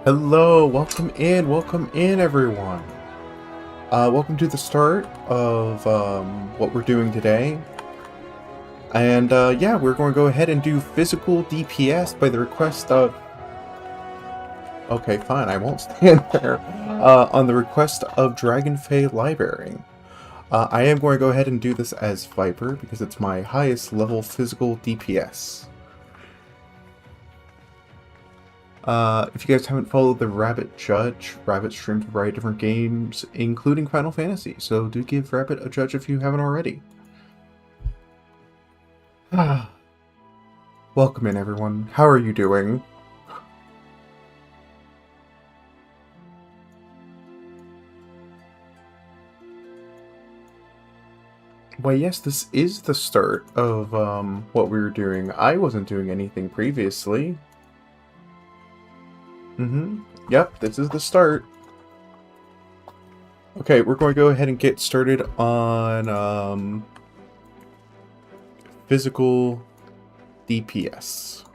Hello, welcome in everyone. Welcome to the start of what we're doing today. And yeah, we're going to go ahead and do physical DPS by the request of... Okay, fine, I won't stand there. On the request of Dragonfey Library. I am going to go ahead and do this as Viper because it's my highest level physical DPS. If you guys haven't followed the Rabbit Judge, Rabbit streams a variety of different games, including Final Fantasy, so do give Rabbit a judge if you haven't already. Welcome in, everyone. How are you doing? Why, yes, this is the start of what we were doing. I wasn't doing anything previously. Yep, this is the start. Okay, we're going to go ahead and get started on physical DPS.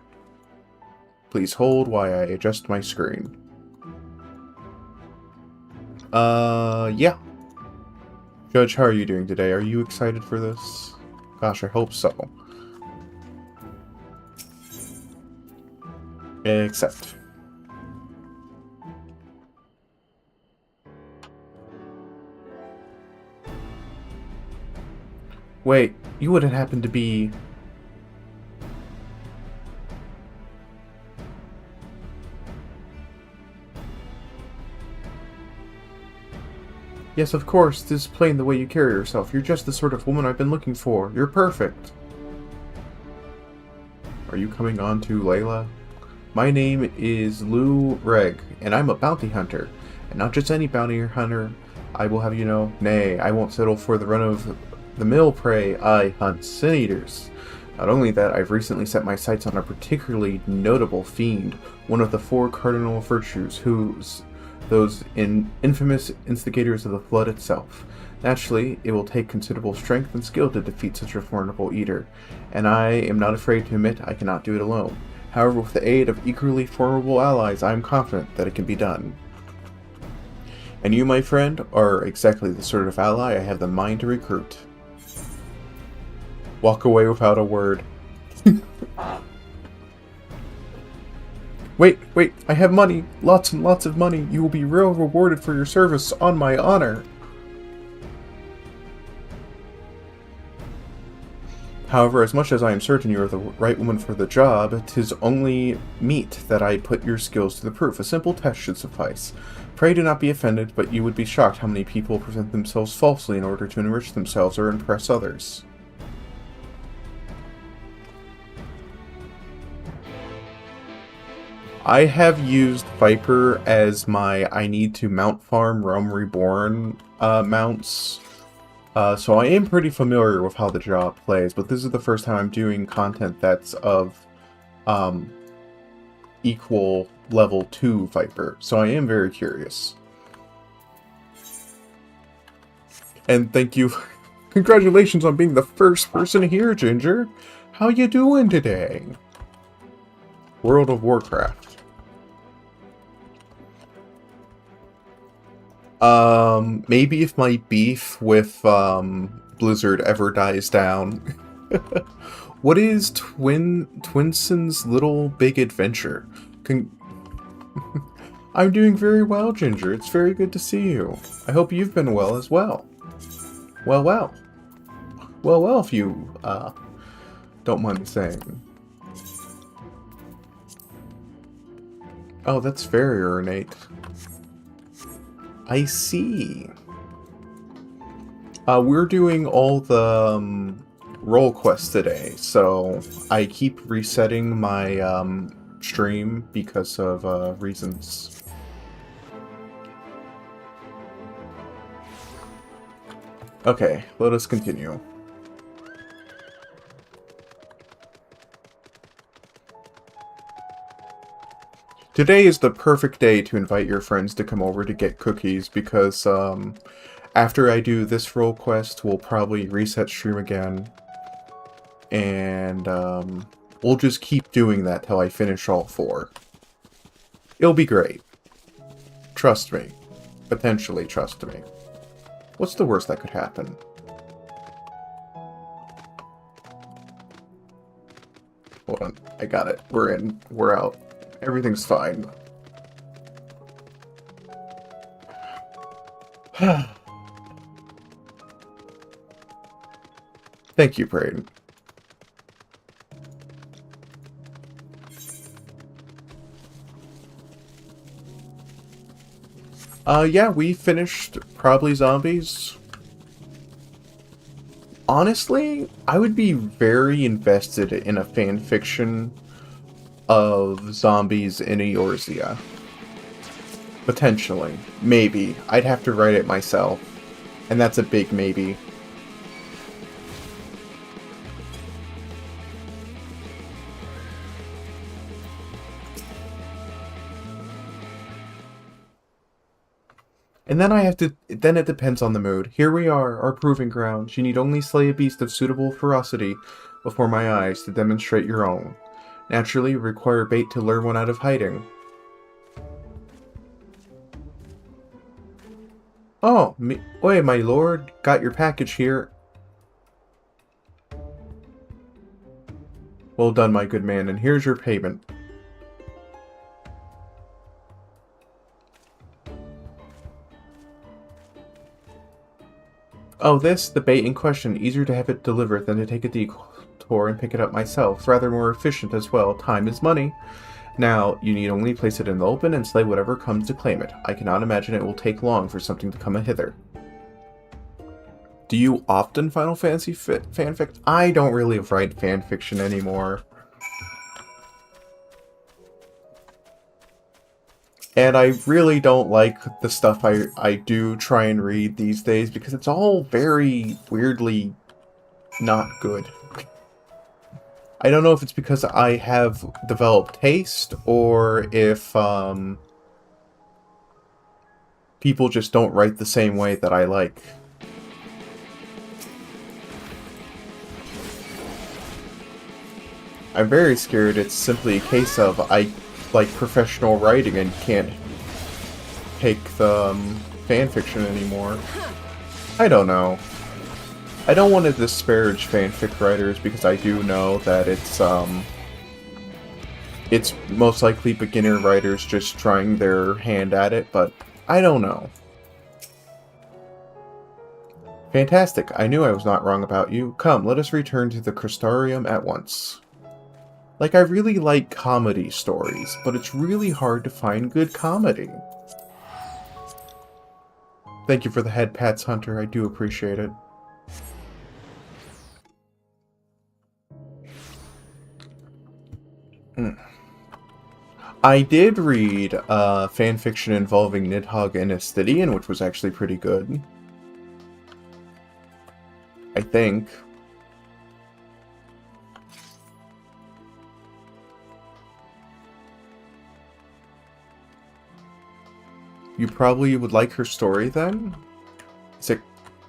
Please hold while I adjust my screen. Yeah. Judge, how are you doing today? Are you excited for this? Gosh, I hope so. Accept. Wait, you wouldn't happen to be... Yes, of course, this is plain the way you carry yourself. You're just the sort of woman I've been looking for. You're perfect. Are you coming on to Layla? My name is Lou Reg, and I'm a bounty hunter. And not just any bounty hunter, I will have you know, nay, I won't settle for the run-of-the-mill prey. I hunt sin eaters. Not only that, I've recently set my sights on a particularly notable fiend, one of the 4 cardinal virtues, who's those infamous instigators of the flood itself. Naturally, it will take considerable strength and skill to defeat such a formidable eater, and I am not afraid to admit I cannot do it alone. However, with the aid of equally formidable allies, I am confident that it can be done. And you, my friend, are exactly the sort of ally I have the mind to recruit. Walk away without a word. Wait, I have money! Lots and lots of money! You will be real rewarded for your service, on my honor! However, as much as I am certain you are the right woman for the job, 'tis only meet that I put your skills to the proof. A simple test should suffice. Pray do not be offended, but you would be shocked how many people present themselves falsely in order to enrich themselves or impress others. I have used Viper as my I need to mount farm Realm Reborn mounts, so I am pretty familiar with how the job plays, but this is the first time I'm doing content that's of equal level to Viper, so I am very curious. And thank you. Congratulations on being the first person here, Ginger. How you doing today? World of Warcraft. Maybe if my beef with, Blizzard ever dies down. What is Twinson's Little Big Adventure? I'm doing very well, Ginger. It's very good to see you. I hope you've been well as well. Well, if you, don't mind me saying. Oh, that's very ornate. I see. We're doing all the role quests today, so I keep resetting my stream because of reasons. Okay, let us continue. Today is the perfect day to invite your friends to come over to get cookies because after I do this role quest, we'll probably reset stream again. And we'll just keep doing that till I finish all 4. It'll be great. Trust me. Potentially trust me. What's the worst that could happen? Hold on. I got it. We're in. We're out. Everything's fine. Thank you, Braden. Yeah, we finished Probably Zombies. Honestly, I would be very invested in a fanfiction of zombies in Eorzea. Potentially. Maybe. I'd have to write it myself. And that's a big maybe. And then then it depends on the mood. Here we are, our proving ground. You need only slay a beast of suitable ferocity before my eyes to demonstrate your own. Naturally, you require bait to lure one out of hiding. Oh, oi, my lord. Got your package here. Well done, my good man, and here's your payment. Oh, the bait in question. Easier to have it delivered than to take a detour and pick it up myself. Rather more efficient as well. Time is money. Now, you need only place it in the open and slay whatever comes to claim it. I cannot imagine it will take long for something to come hither. Do you often Final Fantasy fanfic? I don't really write fanfiction anymore. And I really don't like the stuff I do try and read these days because it's all very weirdly not good. I don't know if it's because I have developed taste or if people just don't write the same way that I like. I'm very scared it's simply a case of I like professional writing and can't take the fanfiction anymore. I don't know. I don't want to disparage fanfic writers because I do know that it's most likely beginner writers just trying their hand at it, but I don't know. Fantastic. I knew I was not wrong about you. Come, let us return to the Crystarium at once. Like, I really like comedy stories, but it's really hard to find good comedy. Thank you for the head pats, Hunter. I do appreciate it. I did read fanfiction involving Nidhogg and Astidian, which was actually pretty good. I think. You probably would like her story then?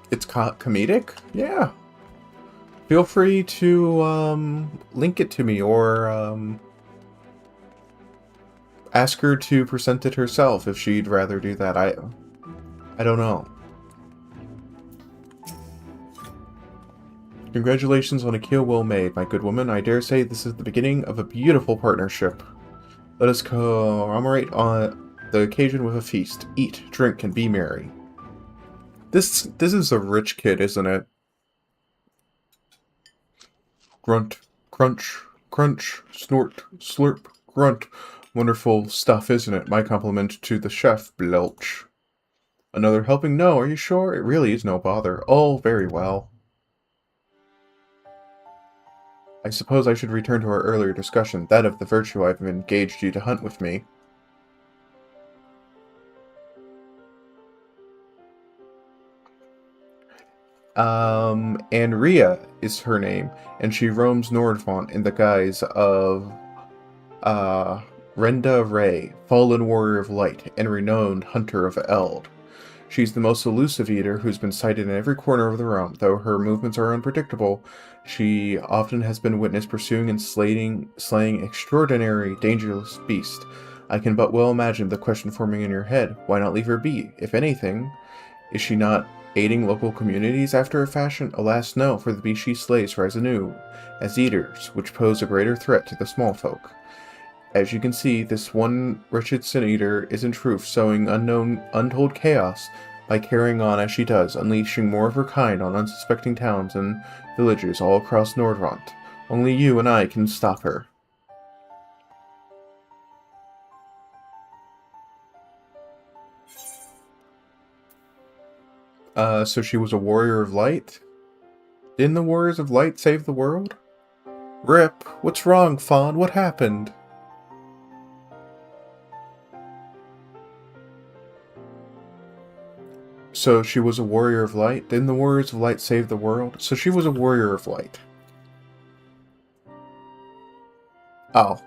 It's comedic? Yeah. Feel free to link it to me or ask her to present it herself if she'd rather do that. I don't know. Congratulations on a kill well made, my good woman. I dare say this is the beginning of a beautiful partnership. Let us commemorate on the occasion with a feast. Eat, drink, and be merry. This is a rich kid, isn't it? Grunt, crunch, crunch, snort, slurp, grunt. Wonderful stuff, isn't it? My compliment to the chef, Belch. Another helping? No, are you sure? It really is no bother. Oh, very well. I suppose I should return to our earlier discussion, that of the virtue I've engaged you to hunt with me. Anria is her name, and she roams Nordvaunt in the guise of, Renda Ray, fallen warrior of light, and renowned hunter of Eld. She's the most elusive eater who's been sighted in every corner of the realm. Though her movements are unpredictable, she often has been witnessed pursuing and slaying extraordinary, dangerous beasts. I can but well imagine the question forming in your head. Why not leave her be? If anything, is she not aiding local communities after a fashion? Alas, no, for the beast she slays rise anew as eaters, which pose a greater threat to the small folk. As you can see, this one wretched sin-eater is in truth sowing untold chaos by carrying on as she does, unleashing more of her kind on unsuspecting towns and villages all across Nordvant. Only you and I can stop her. So she was a warrior of light? Didn't the warriors of light save the world? Rip, what's wrong, Fawn? What happened? So she was a warrior of light? Didn't the warriors of light save the world? So she was a warrior of light. Oh.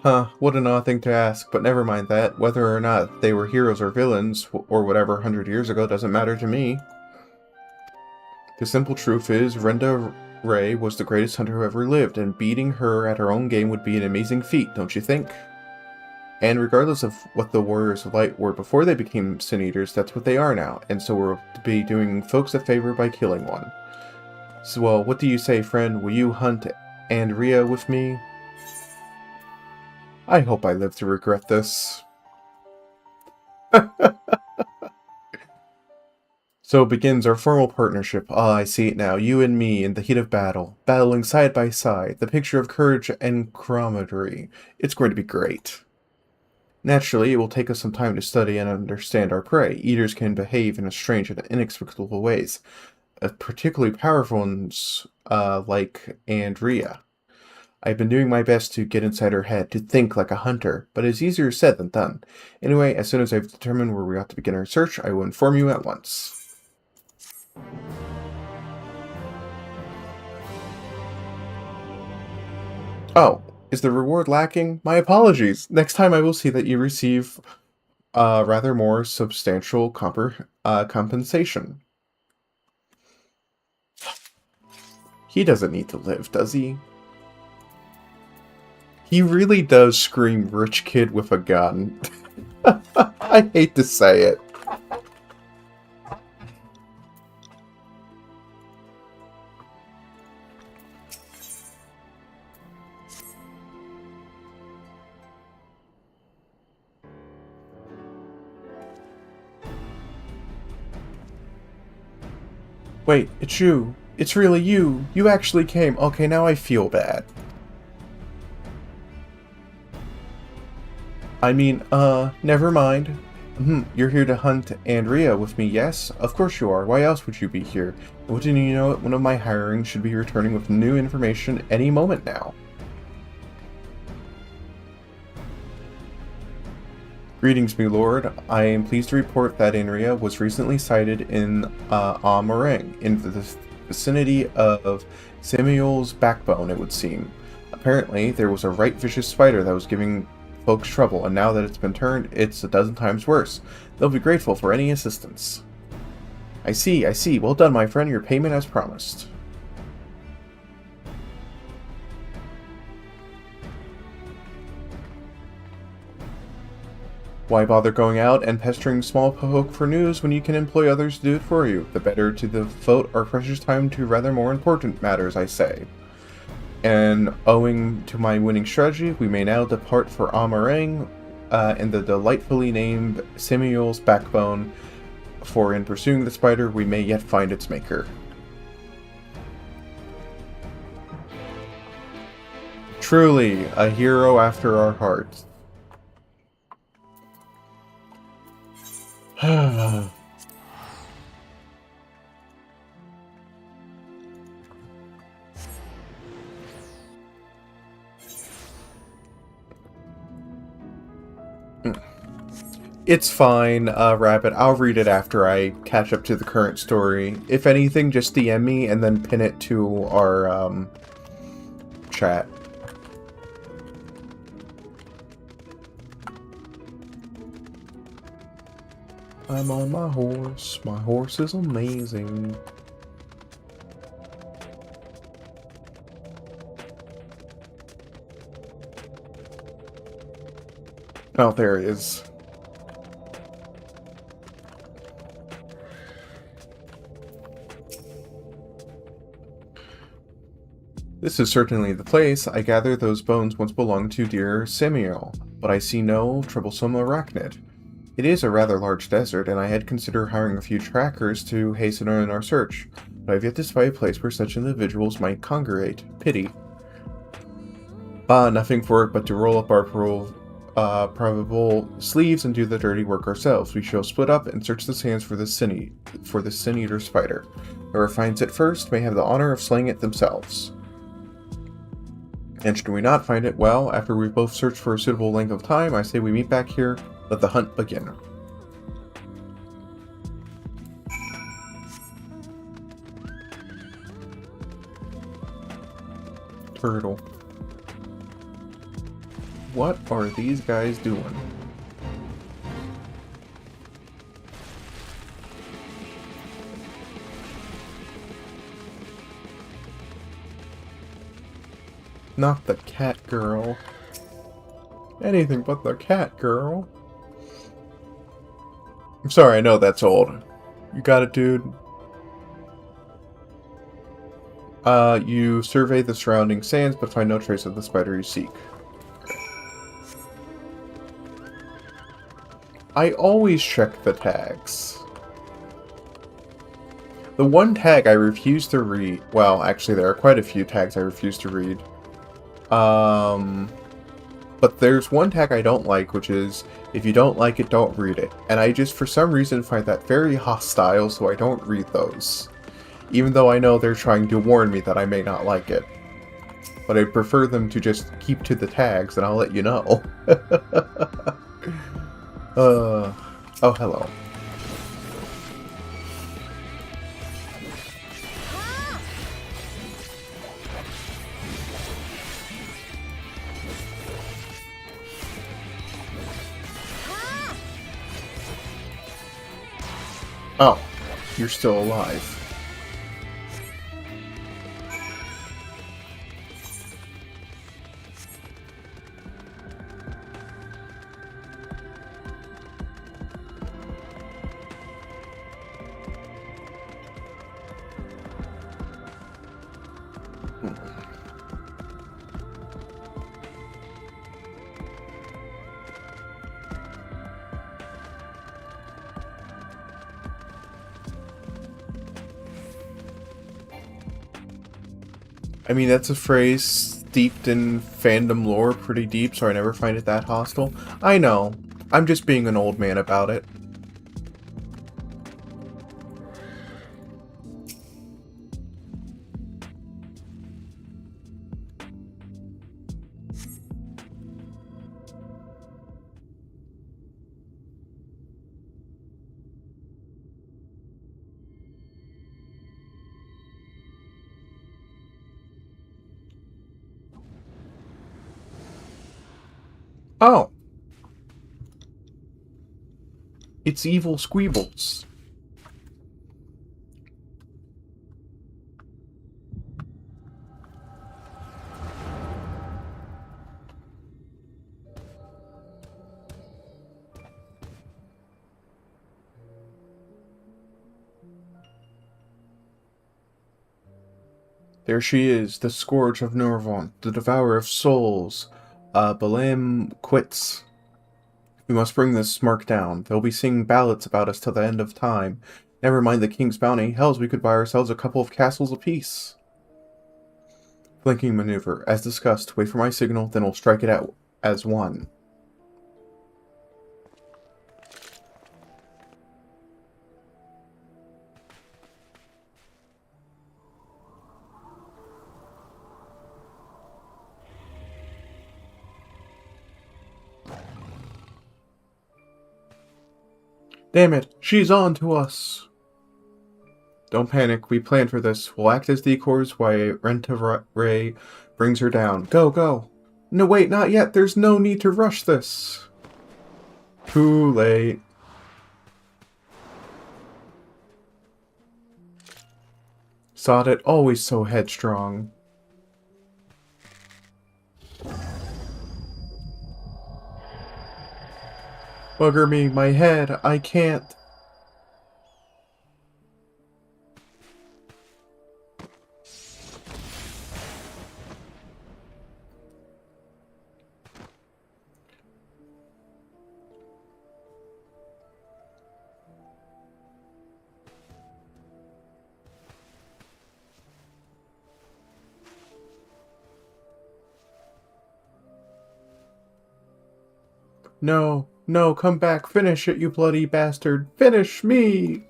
Huh, what an odd thing to ask, but never mind that. Whether or not they were heroes or villains, or whatever 100 years ago, doesn't matter to me. The simple truth is, Renda Ray was the greatest hunter who ever lived, and beating her at her own game would be an amazing feat, don't you think? And regardless of what the Warriors of Light were before they became Sin Eaters, that's what they are now, and so we'll be doing folks a favor by killing one. So, well, what do you say, friend? Will you hunt Andrea with me? I hope I live to regret this. So begins our formal partnership. Ah, I see it now. You and me in the heat of battle, battling side by side, the picture of courage and camaraderie. It's going to be great. Naturally, it will take us some time to study and understand our prey. Eaters can behave in strange and inexplicable ways, particularly powerful ones like Andrea. I've been doing my best to get inside her head, to think like a hunter, but it's easier said than done. Anyway, as soon as I've determined where we ought to begin our search, I will inform you at once. Oh, is the reward lacking? My apologies. Next time I will see that you receive rather more substantial compensation. He doesn't need to live, does he? He really does scream rich kid with a gun. I hate to say it. Wait, it's you. It's really you. You actually came. Okay, now I feel bad. I mean, never mind. You're here to hunt Andrea with me, yes? Of course you are. Why else would you be here? Wouldn't you know it? One of my hirings should be returning with new information any moment now. Greetings, my lord. I am pleased to report that Andrea was recently sighted in Amarang, in the vicinity of Samuel's backbone, it would seem. Apparently, there was a right vicious spider that was giving folks trouble, and now that it's been turned, it's a dozen times worse. They'll be grateful for any assistance. I see. Well done, my friend. Your payment as promised. Why bother going out and pestering small folk for news when you can employ others to do it for you? The better to devote our precious time to rather more important matters, I say. And owing to my winning strategy, we may now depart for Amarang and the delightfully named Samuel's backbone, for in pursuing the spider, we may yet find its maker. Truly, a hero after our hearts. It's fine, Rabbit. I'll read it after I catch up to the current story. If anything, just DM me and then pin it to our, chat. I'm on my horse. My horse is amazing. Oh, there he is. This is certainly the place. I gather those bones once belonged to dear Samuel, but I see no troublesome arachnid. It is a rather large desert, and I had considered hiring a few trackers to hasten in our search, but I've yet to spy a place where such individuals might congregate. Pity. Nothing for it but to roll up our probable sleeves and do the dirty work ourselves. We shall split up and search the sands for the sin-eater spider. Whoever finds it first may have the honor of slaying it themselves. And should we not find it, well, after we've both searched for a suitable length of time, I say we meet back here, let the hunt begin. Turtle. What are these guys doing? Not the cat girl. Anything but the cat girl. I'm sorry, I know that's old. You got it, dude. You survey the surrounding sands, but find no trace of the spider you seek. I always check the tags. The one tag I refuse to read... Well, actually, there are quite a few tags I refuse to read. But there's one tag I don't like, which is, if you don't like it, don't read it. And I just, for some reason, find that very hostile, so I don't read those. Even though I know they're trying to warn me that I may not like it. But I prefer them to just keep to the tags, and I'll let you know. Oh, hello. Oh, you're still alive. I mean, that's a phrase steeped in fandom lore pretty deep, so I never find it that hostile. I know. I'm just being an old man about it. Oh. It's evil Squeebles. There she is, the Scourge of Norvont, the Devourer of Souls. Balaam quits. We must bring this mark down. They'll be singing ballads about us till the end of time. Never mind the king's bounty. Hells, we could buy ourselves a couple of castles apiece. Flanking maneuver. As discussed, wait for my signal, then we'll strike it out as one. Damn it, she's on to us! Don't panic, we planned for this. We'll act as decoys while Renta Ray brings her down. Go, go! No, wait, not yet, there's no need to rush this! Too late. Soddet, always so headstrong. Bugger me, my head, I can't. No, no, come back, finish it, you bloody bastard, finish me!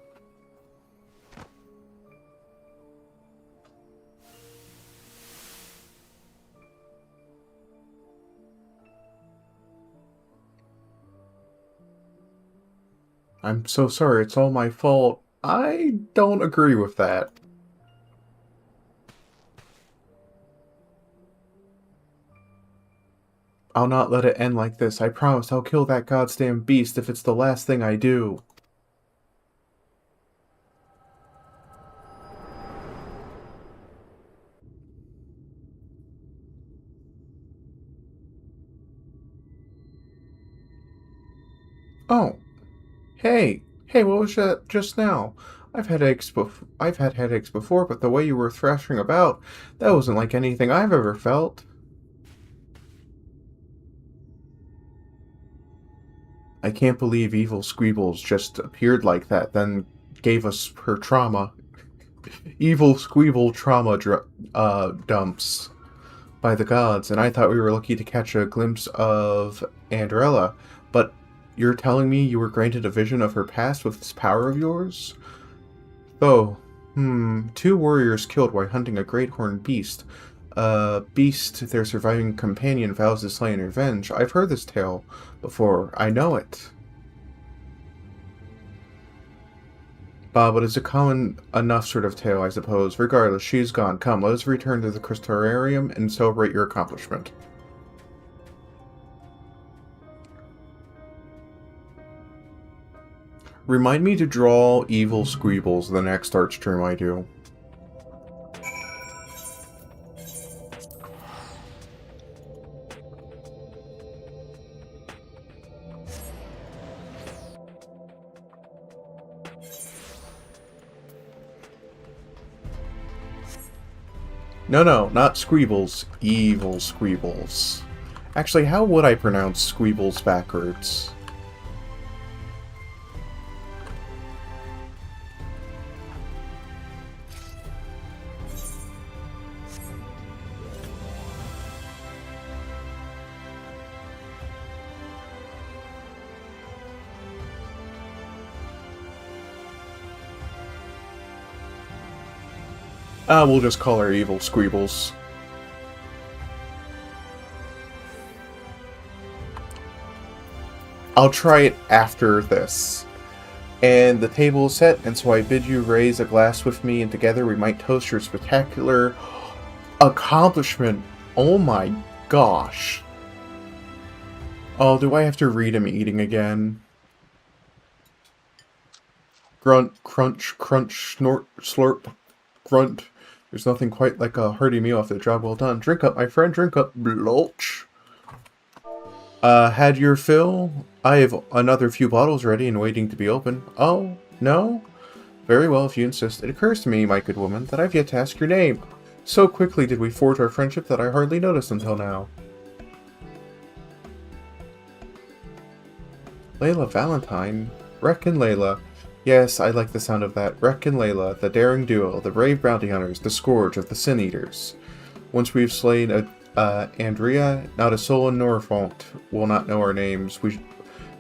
I'm so sorry, it's all my fault. I don't agree with that. I'll not let it end like this. I promise I'll kill that goddamn beast if it's the last thing I do. Oh, hey, hey, what was that just now? I've had headaches before, but the way you were thrashing about, that wasn't like anything I've ever felt. I can't believe evil Squeebles just appeared like that, then gave us her trauma. Evil Squeeble trauma dumps by the gods, and I thought we were lucky to catch a glimpse of Andrella, but you're telling me you were granted a vision of her past with this power of yours? Oh, two warriors killed while hunting a great horned beast. Beast their surviving companion vows to slay in revenge. I've heard this tale before. I know it. But it's a common enough sort of tale, I suppose. Regardless, she's gone. Come, let us return to the Crystarium and celebrate your accomplishment. Remind me to draw evil Squeebles the next art stream I do. No, not Squeebles. Evil Squeebles. Actually, how would I pronounce Squeebles backwards? We'll just call her Evil Squeebles. I'll try it after this. And the table is set, and so I bid you raise a glass with me, and together we might toast your spectacular accomplishment. Oh my gosh. Oh, do I have to read him eating again? Grunt, crunch, crunch, snort, slurp, grunt. There's nothing quite like a hearty meal after the job well done. Drink up, my friend, drink up, blotch. Had your fill? I have another few bottles ready and waiting to be opened. Oh, no? Very well, if you insist. It occurs to me, my good woman, that I've yet to ask your name. So quickly did we forge our friendship that I hardly noticed until now. Layla Valentine? Rek and Layla. Yes, I like the sound of that. Rek and Layla, the daring duo, the brave bounty hunters, the scourge of the Sin Eaters. Once we've slain Andrea, not a soul in Norfont will not know our names.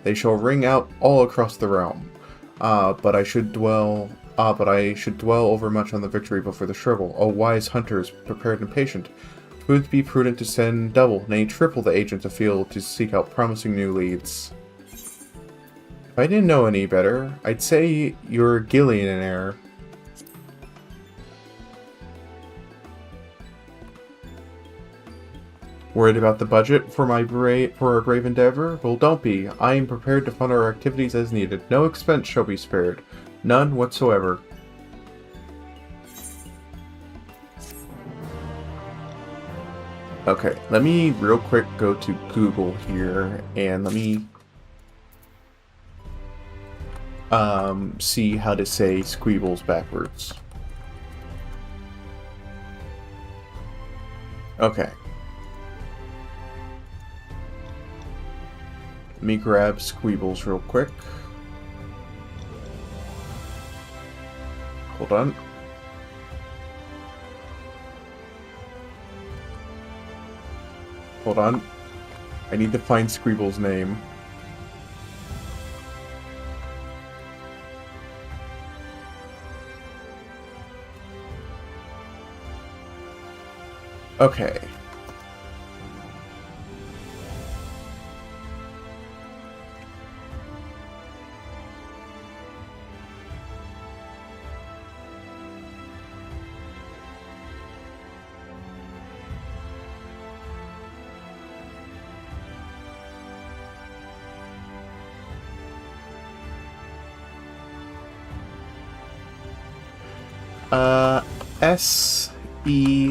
They shall ring out all across the realm. But I should dwell overmuch on the victory before the shrivel. O wise hunters, prepared and patient. 'Twould be prudent to send double, nay triple the agents afield to seek out promising new leads. If I didn't know any better, I'd say you're a Gillionaire. Worried about the budget for our brave endeavor? Well, don't be. I am prepared to fund our activities as needed. No expense shall be spared. None whatsoever. Okay, let me real quick go to Google here, and let me see how to say Squeebles backwards. Okay. Let me grab Squeebles real quick. Hold on. Hold on. I need to find Squeebles' name. Okay. SELBBEEUQS.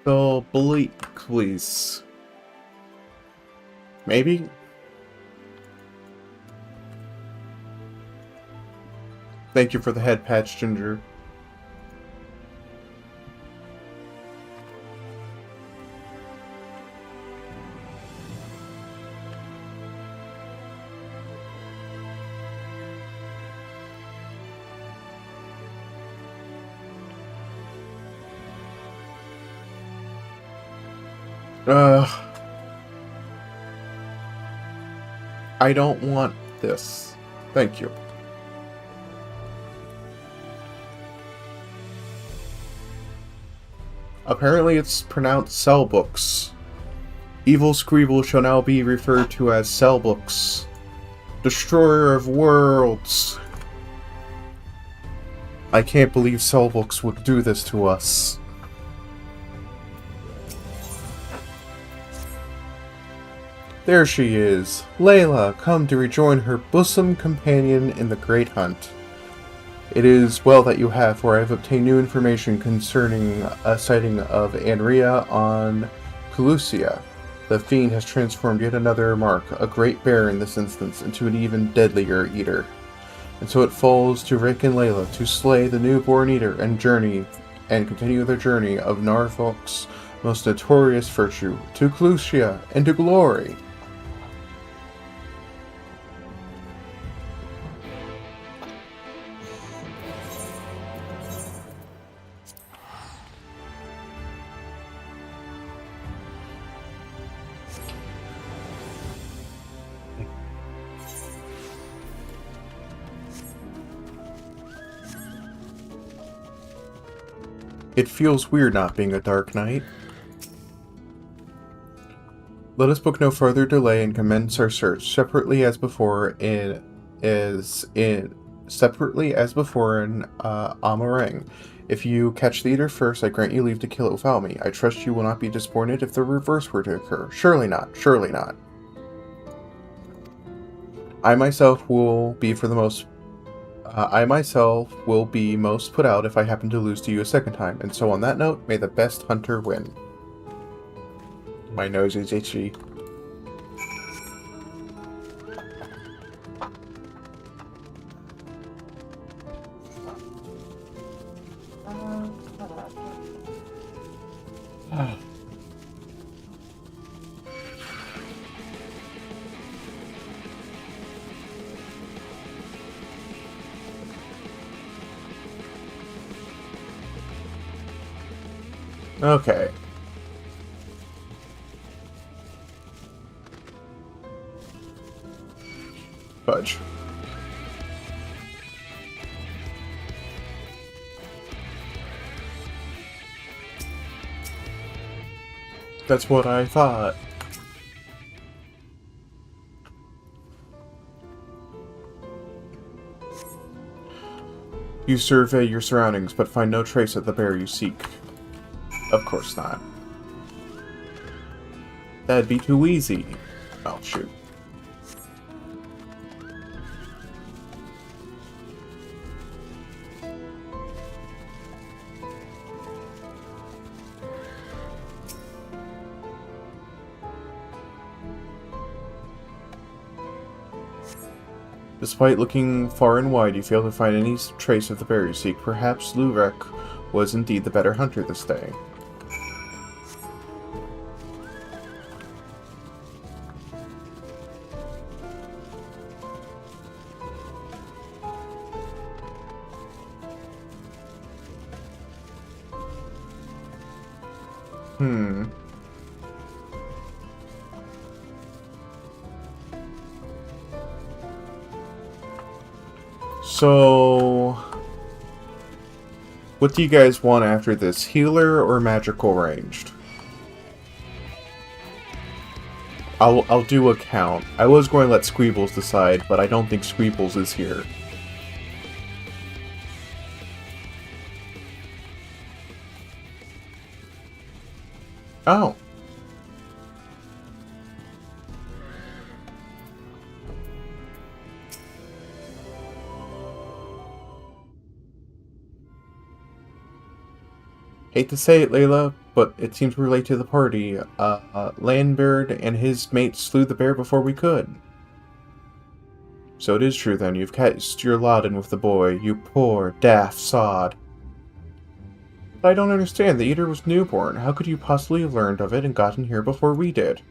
So, bleak, please. Maybe? Thank you for the head patch, Ginger. I don't want this. Thank you. Apparently it's pronounced Cellbooks. Evil Squeeble shall now be referred to as Cellbooks. Destroyer of worlds. I can't believe Cellbooks would do this to us. There she is, Layla, come to rejoin her bosom companion in the great hunt. It is well that you have, for I have obtained new information concerning a sighting of Anria on Pelusia. The fiend has transformed yet another mark, a great bear in this instance, into an even deadlier eater. And so it falls to Rick and Layla to slay the newborn eater and continue their journey of Narfolk's most notorious virtue, to Clusia and to glory. It feels weird not being a dark night. Let us book no further delay and commence our search separately as before in Amarang. If you catch the eater first, I grant you leave to kill it without me. I trust you will not be disappointed if the reverse were to occur. Surely not. Surely not. I myself will be most put out if I happen to lose to you a second time. And so on that note, may the best hunter win. My nose is itchy. Okay. Fudge. That's what I thought. You survey your surroundings, but find no trace of the bear you seek. Of course not. That'd be too easy. Oh, shoot. Despite looking far and wide, you fail to find any trace of the bear you seek. Perhaps Lurek was indeed the better hunter this day. So, what do you guys want after this? Healer or magical ranged? I'll do a count. I was going to let Squeebles decide, but I don't think Squeebles is here. Oh. Hate to say it, Layla, but it seems we're late to the party. Landbird and his mates slew the bear before we could. So it is true then, you've cast your lot in with the boy, you poor, daft sod. But I don't understand, the eater was newborn. How could you possibly have learned of it and gotten here before we did?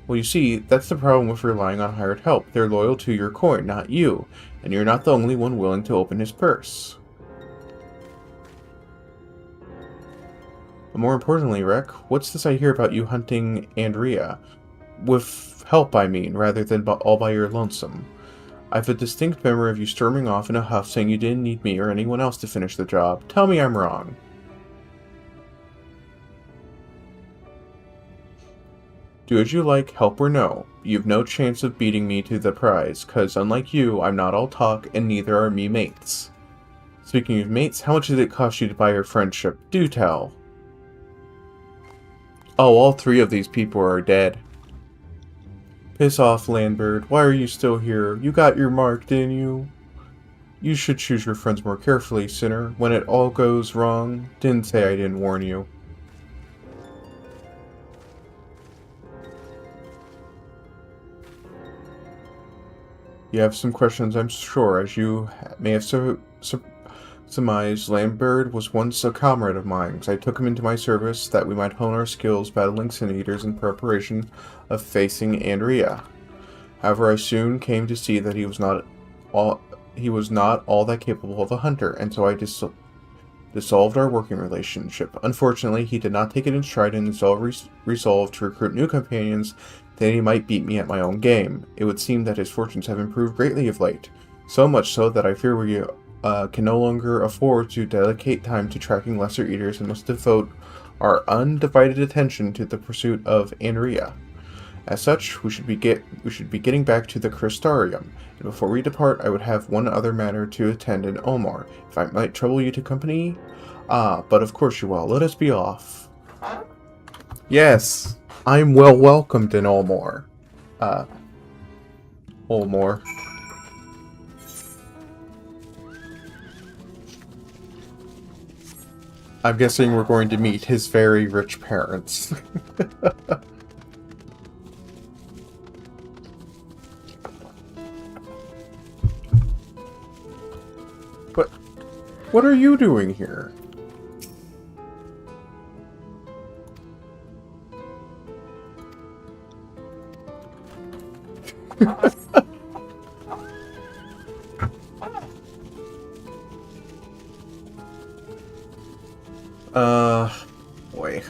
Well, you see, that's the problem with relying on hired help. They're loyal to your coin, not you, and you're not the only one willing to open his purse. But more importantly, Rek, what's this I hear about you hunting Andrea? With help, I mean, rather than all by your lonesome. I've a distinct memory of you storming off in a huff saying you didn't need me or anyone else to finish the job. Tell me I'm wrong. Do as you like, help or no. You've no chance of beating me to the prize, cause unlike you, I'm not all talk and neither are me mates. Speaking of mates, how much did it cost you to buy your friendship? Do tell. Oh, all three of these people are dead. Piss off, Landbird. Why are you still here? You got your mark, didn't you? You should choose your friends more carefully, sinner. When it all goes wrong, didn't say I didn't warn you. You have some questions, I'm sure. As you may have surmised, Landbird was once a comrade of mine. I took him into my service that we might hone our skills battling sin eaters in preparation of facing Andrea. However, I soon came to see that he was not all that capable of a hunter, and so I dissolved our working relationship. Unfortunately, he did not take it in stride and resolved to recruit new companions that he might beat me at my own game. It would seem that his fortunes have improved greatly of late, so much so that I fear we can no longer afford to dedicate time to tracking lesser eaters and must devote our undivided attention to the pursuit of Andrea. As such, we should be getting back to the Crystarium, and before we depart, I would have one other matter to attend in Omar, if I might trouble you to company. But of course you will. Let us be off. Yes, I'm well welcomed in Omar. Omar. I'm guessing we're going to meet his very rich parents. But what are you doing here? Boy.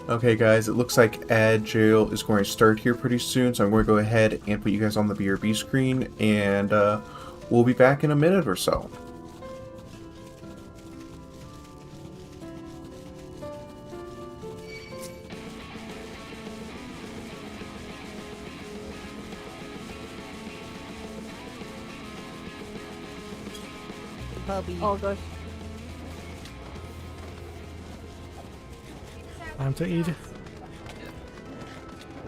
Okay, guys, it looks like Ad Jail is going to start here pretty soon, so I'm going to go ahead and put you guys on the BRB screen, and we'll be back in a minute or so. puppy. Oh gosh. Time to eat.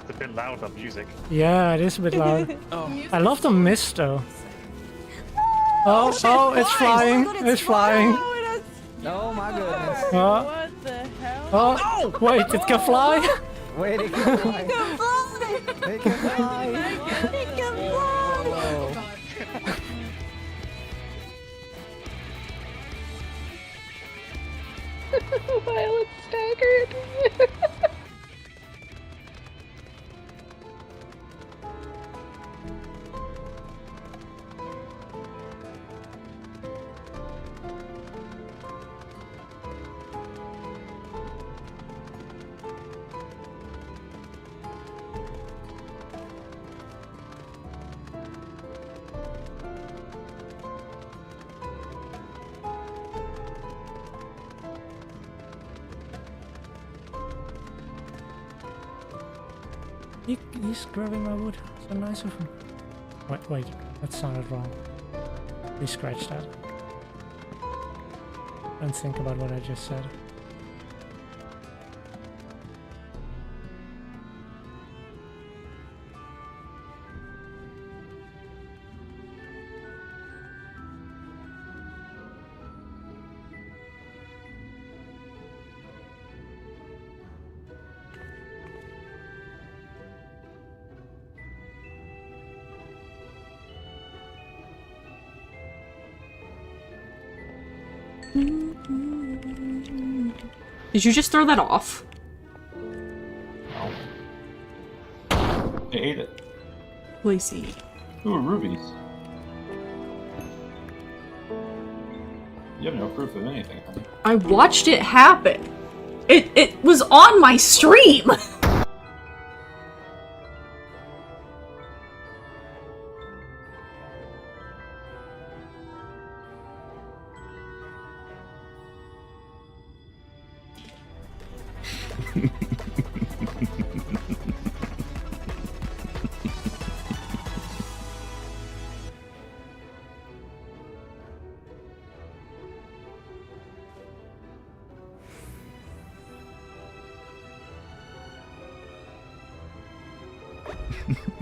It's a bit loud, the music. Yeah, it is a bit loud. Oh. I love the mist though. Oh, oh, it's flying. It's flying. Oh my goodness. Oh, What the hell? oh, wait, it can fly? Wait, it can fly. It can fly. It can fly. Whoa. Violet staggered. He's grabbing my wood. So nice of him. Wait, that sounded wrong. We scratched that. And think about what I just said. Did you just throw that off? They ate it. Lacey. Ooh, rubies. You have no proof of anything, honey. I watched it happen. It was on my stream.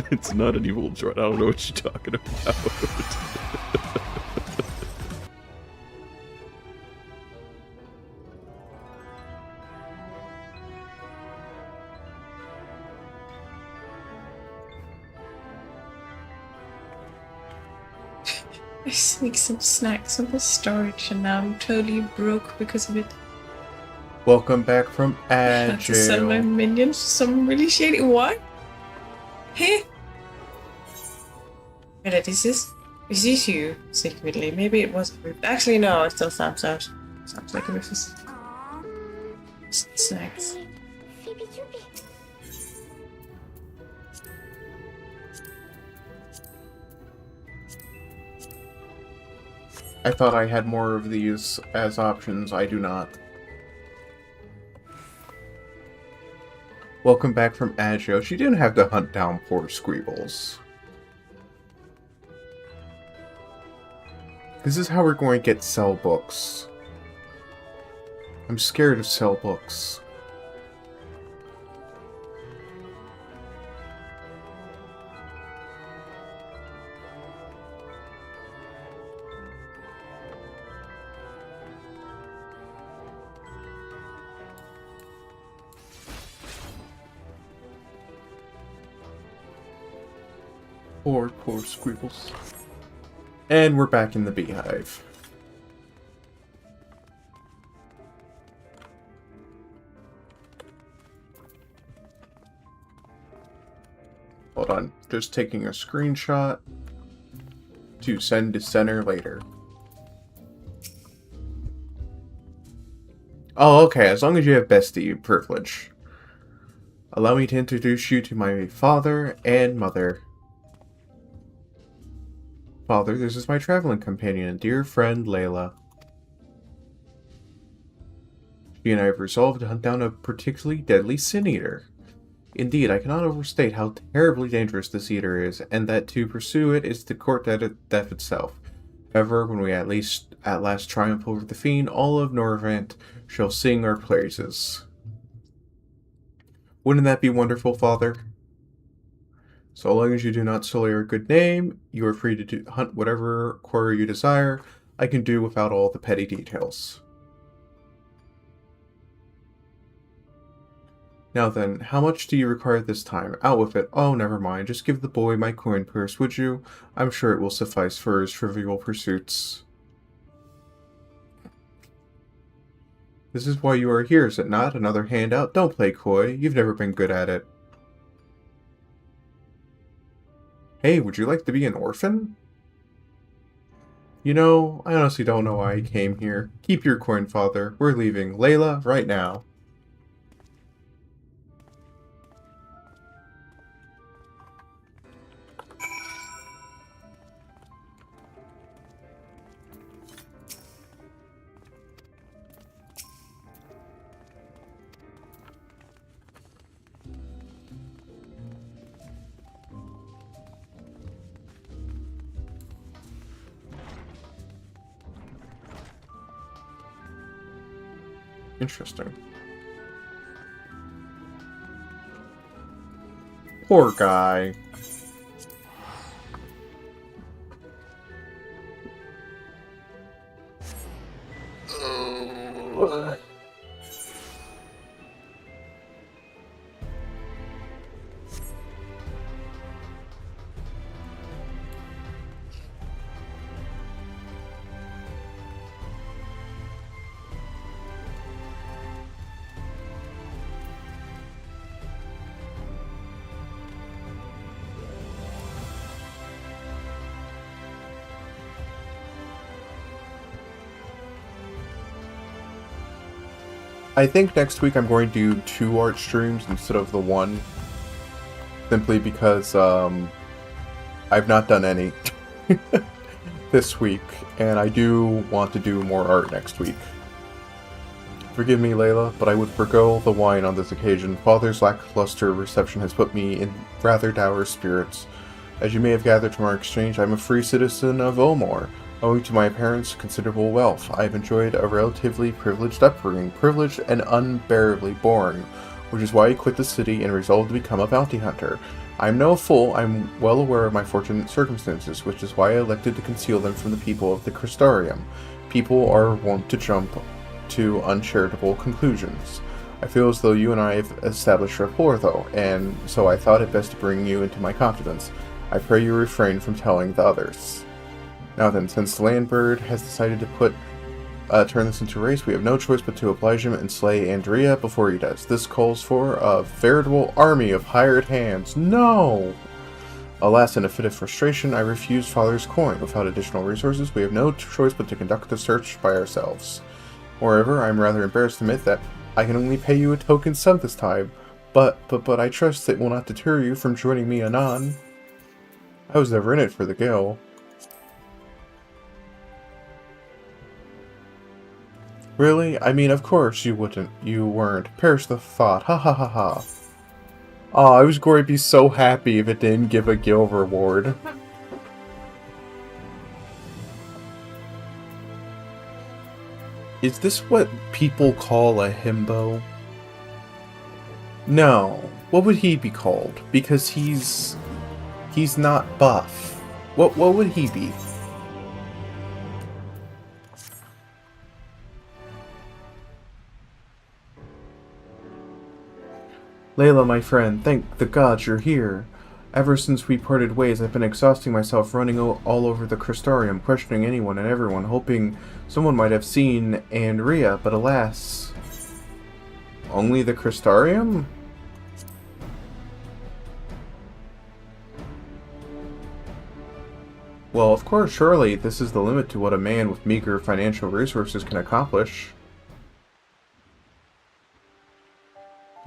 It's not an evil droid. I don't know what you're talking about. I sneaked some snacks on the storage and now I'm totally broke because of it. Welcome back from I had to sell my jail. minions for some really shady. What? Hey? Wait, is this you secretly? Maybe it was Rufus. Actually, no, it still sounds like Rufus. Snacks. I thought I had more of these as options. I do not. Welcome back from Agio. She didn't have to hunt down poor Squeebles. This is how we're going to get sell books. I'm scared of sell books. Poor Squeebles. And we're back in the beehive. Hold on, just taking a screenshot to send to center later. Oh, okay, as long as you have bestie privilege. Allow me to introduce you to my father and mother. Father, this is my traveling companion and dear friend, Layla. She and I have resolved to hunt down a particularly deadly sin eater. Indeed, I cannot overstate how terribly dangerous this eater is, and that to pursue it is to court death itself. Ever, when we at last triumph over the fiend, all of Norvant shall sing our praises. Wouldn't that be wonderful, Father? So long as you do not sully our good name, you are free to hunt whatever quarry you desire. I can do without all the petty details. Now then, how much do you require this time? Out with it. Oh, never mind. Just give the boy my coin purse, would you? I'm sure it will suffice for his trivial pursuits. This is why you are here, is it not? Another handout? Don't play coy. You've never been good at it. Hey, would you like to be an orphan? You know, I honestly don't know why I came here. Keep your coin, Father. We're leaving. Layla, right now. Interesting. Poor guy. I think next week I'm going to do 2 art streams instead of the 1. Simply because I've not done any this week, and I do want to do more art next week. Forgive me, Layla, but I would forgo the wine on this occasion. Father's lackluster reception has put me in rather dour spirits. As you may have gathered from our exchange, I am a free citizen of Omor. Owing to my parents' considerable wealth, I have enjoyed a relatively privileged upbringing, privileged and unbearably boring, which is why I quit the city and resolved to become a bounty hunter. I am no fool, I am well aware of my fortunate circumstances, which is why I elected to conceal them from the people of the Crystarium. People are wont to jump to uncharitable conclusions. I feel as though you and I have established rapport, though, and so I thought it best to bring you into my confidence. I pray you refrain from telling the others. Now then, since Landbird has decided to turn this into a race, we have no choice but to oblige him and slay Andrea before he does. This calls for a veritable army of hired hands. No! Alas, in a fit of frustration, I refused Father's coin. Without additional resources, we have no choice but to conduct the search by ourselves. Moreover, I am rather embarrassed to admit that I can only pay you a token sum this time, but I trust it will not deter you from joining me anon. I was never in it for the gil. Really? I mean, of course you wouldn't. You weren't. Perish the thought. Ha ha ha ha. Aw, I was going to be so happy if it didn't give a gil reward. Is this what people call a himbo? No. What would he be called? Because he's not buff. What would he be? Layla, my friend, thank the gods you're here. Ever since we parted ways, I've been exhausting myself running all over the Crystarium, questioning anyone and everyone, hoping someone might have seen Andrea, but alas... Only the Crystarium? Well, of course, surely this is the limit to what a man with meager financial resources can accomplish.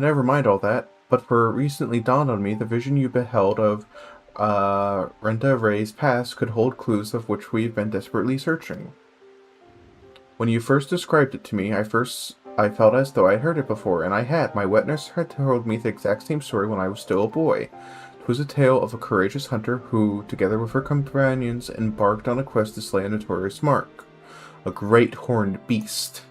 Never mind all that, but for recently dawned on me the vision you beheld of Renta Ray's past could hold clues of which we've been desperately searching. When you first described it to me, I felt as though I'd heard it before, and I had. My wet nurse had told me the exact same story when I was still a boy. It was a tale of a courageous hunter who, together with her companions, embarked on a quest to slay a notorious mark, a great horned beast.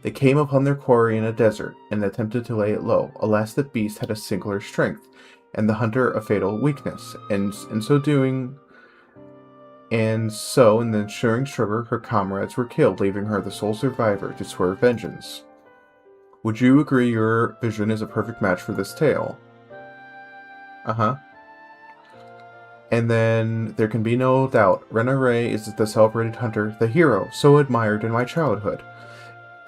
They came upon their quarry in a desert and attempted to lay it low. Alas, the beast had a singular strength, and the hunter a fatal weakness, and in so doing, in the ensuing struggle, her comrades were killed, leaving her the sole survivor to swear vengeance. Would you agree your vision is a perfect match for this tale? Uh-huh. And then, there can be no doubt, Rena Ray is the celebrated hunter, the hero, so admired in my childhood.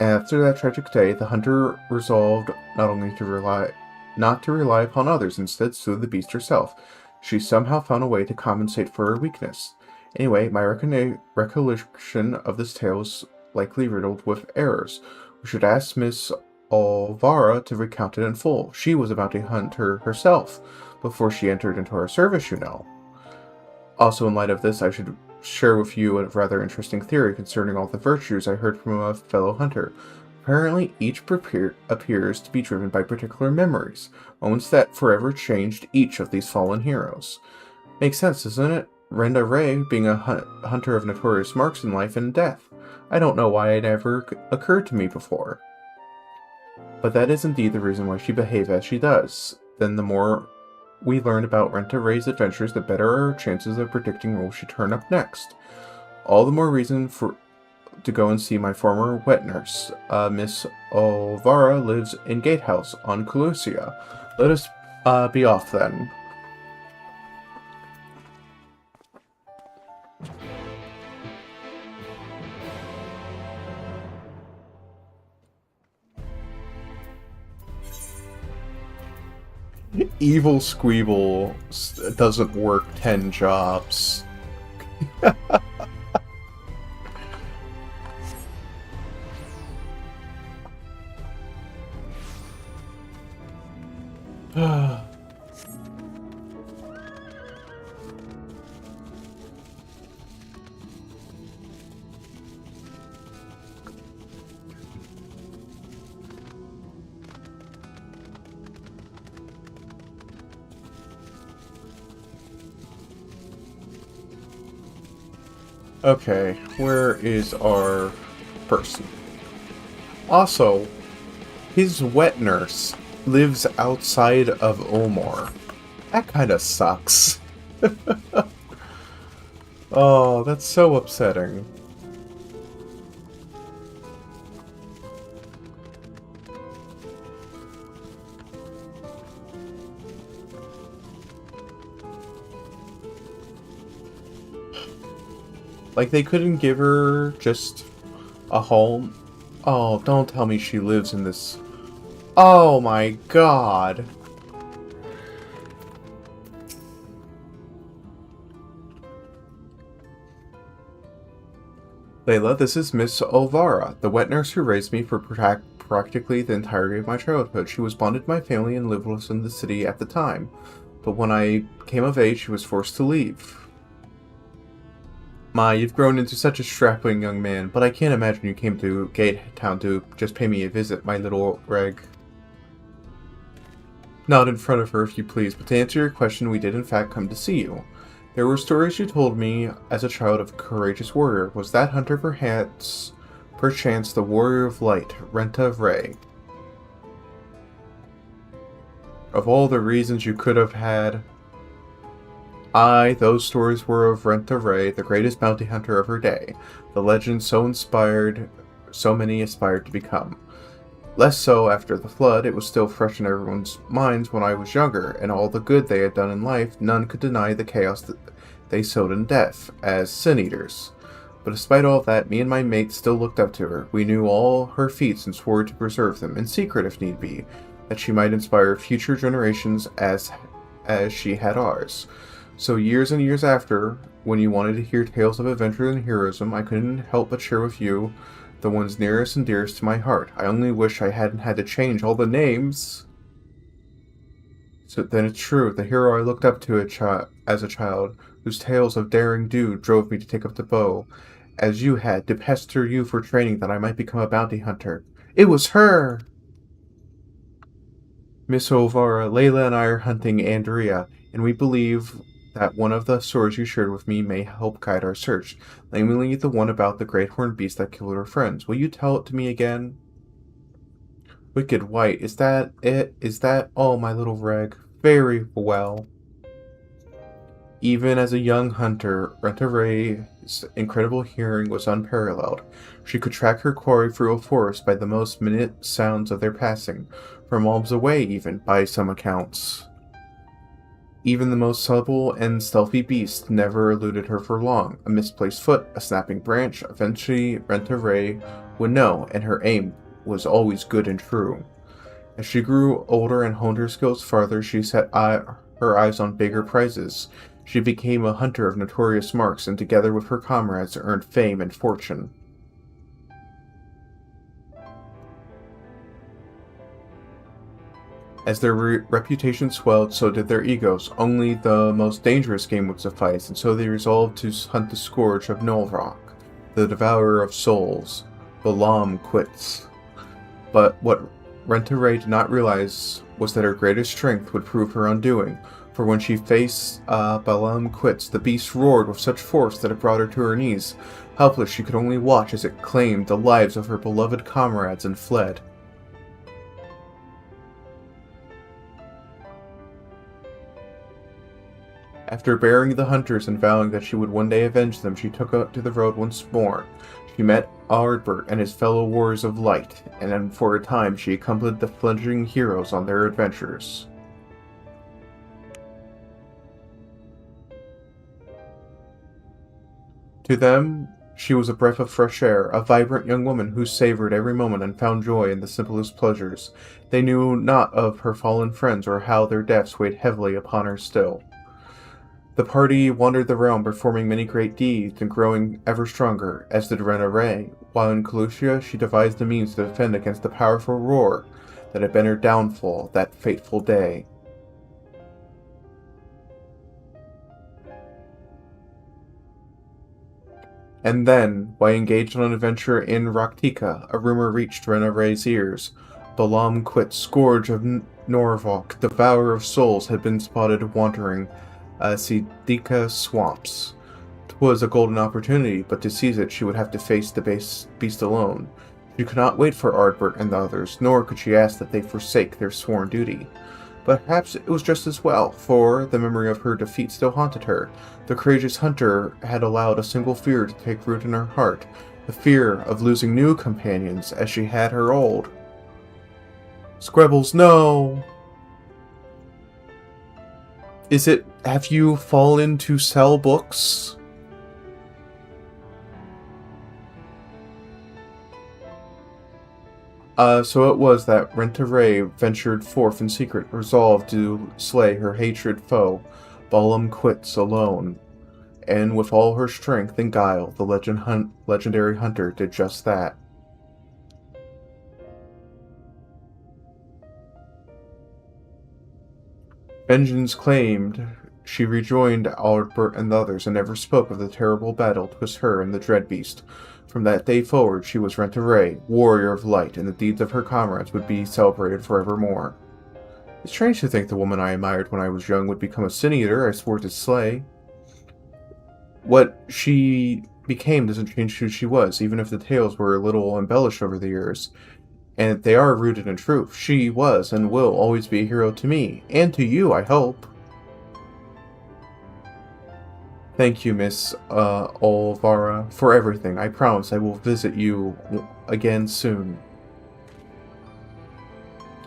After that tragic day, the hunter resolved not to rely upon others, instead slew the beast herself. She somehow found a way to compensate for her weakness. Anyway, my recollection of this tale is likely riddled with errors. We should ask Miss Olvara to recount it in full. She was a bounty hunter herself, before she entered into our service, you know. Also, in light of this, I should share with you a rather interesting theory concerning all the virtues I heard from a fellow hunter. Apparently, each appears to be driven by particular memories, moments that forever changed each of these fallen heroes. Makes sense, doesn't it? Renda Ray being a hunter of notorious marks in life and death. I don't know why it never occurred to me before. But that is indeed the reason why she behaves as she does. Then the more we learn about Renta Ray's adventures, the better our chances of predicting where she turn up next. All the more reason to go and see my former wet nurse. Miss Olvara lives in Gatehouse on Colusia. Let us be off then. Evil Squeeble doesn't work 10 jobs. Okay, where is our person? Also, his wet nurse lives outside of Omor. That kind of sucks. Oh, that's so upsetting. Like, they couldn't give her just a home? Oh, don't tell me she lives in this... Oh my god! Layla, this is Miss Olvara, the wet nurse who raised me for practically the entirety of my childhood. She was bonded to my family and lived with us in the city at the time. But when I came of age, she was forced to leave. Ma, you've grown into such a strapping young man, but I can't imagine you came to Gate Town to just pay me a visit, my little Reg. Not in front of her, if you please, but to answer your question, we did in fact come to see you. There were stories you told me as a child of a courageous warrior. Was that hunter perchance the warrior of light, Renta Ray? Of all the reasons you could have had... Aye, those stories were of Renta Ray, the greatest bounty hunter of her day. The legend so inspired, so many aspired to become. Less so after the flood, it was still fresh in everyone's minds when I was younger, and all the good they had done in life, none could deny the chaos that they sowed in death, as sin-eaters. But despite all that, me and my mate still looked up to her. We knew all her feats and swore to preserve them, in secret if need be, that she might inspire future generations as she had ours. So years and years after, when you wanted to hear tales of adventure and heroism, I couldn't help but share with you the ones nearest and dearest to my heart. I only wish I hadn't had to change all the names. So then it's true, the hero I looked up to as a child, whose tales of daring do drove me to take up the bow, as you had, to pester you for training that I might become a bounty hunter. It was her! Miss Olvara, Layla and I are hunting Andrea. and we believe that one of the stories you shared with me may help guide our search, namely the one about the great horned beast that killed our friends. Will you tell it to me again? Wicked White, is that it? Is that all, my little Reg? Very well. Even as a young hunter, Rent-A-Ray's incredible hearing was unparalleled. She could track her quarry through a forest by the most minute sounds of their passing, from miles away even, by some accounts. Even the most supple and stealthy beast never eluded her for long. A misplaced foot, a snapping branch, eventually Rent-A-Ray would know, and her aim was always good and true. As she grew older and honed her skills farther, she set her eyes on bigger prizes. She became a hunter of notorious marks, and together with her comrades earned fame and fortune. As their reputation swelled, so did their egos. Only the most dangerous game would suffice, and so they resolved to hunt the scourge of Norvalk, the devourer of souls, Balam Quits. But what Rent-A-Ray did not realize was that her greatest strength would prove her undoing, for when she faced Balam Quits, the beast roared with such force that it brought her to her knees. Helpless, she could only watch as it claimed the lives of her beloved comrades and fled. After burying the hunters and vowing that she would one day avenge them, she took out to the road once more. She met Ardbert and his fellow warriors of light, and then for a time she accompanied the fledgling heroes on their adventures. To them, she was a breath of fresh air, a vibrant young woman who savored every moment and found joy in the simplest pleasures. They knew not of her fallen friends or how their deaths weighed heavily upon her still. The party wandered the realm, performing many great deeds and growing ever stronger, as did Rent-A-Ray. While in Calusia, she devised a means to defend against the powerful roar that had been her downfall that fateful day. And then, while engaged on an adventure in Raktika, a rumor reached Rent-A-Ray's ears. Balam Quit, Scourge of Norvalk, Devourer of Souls, had been spotted wandering Sidika swamps. 'Twas a golden opportunity, but to seize it she would have to face the beast alone. She could not wait for Ardbert and the others, nor could she ask that they forsake their sworn duty. But perhaps it was just as well, for the memory of her defeat still haunted her. The courageous hunter had allowed a single fear to take root in her heart, the fear of losing new companions as she had her old. Squibbles, no! Have you fallen to sell books? So it was that Rent-A-Ray ventured forth in secret, resolved to slay her hatred foe, Balam Quits, alone. And with all her strength and guile, the legendary hunter did just that. Vengeance claimed, she rejoined Albert and the others and never spoke of the terrible battle twixt her and the dread beast. From that day forward, she was Rent-A-Ray, warrior of light, and the deeds of her comrades would be celebrated forevermore. It's strange to think the woman I admired when I was young would become a sin-eater I swore to slay. What she became doesn't change who she was, even if the tales were a little embellished over the years. And they are rooted in truth. She was and will always be a hero to me, and to you, I hope. Thank you, Miss Olvara, for everything. I promise I will visit you again soon.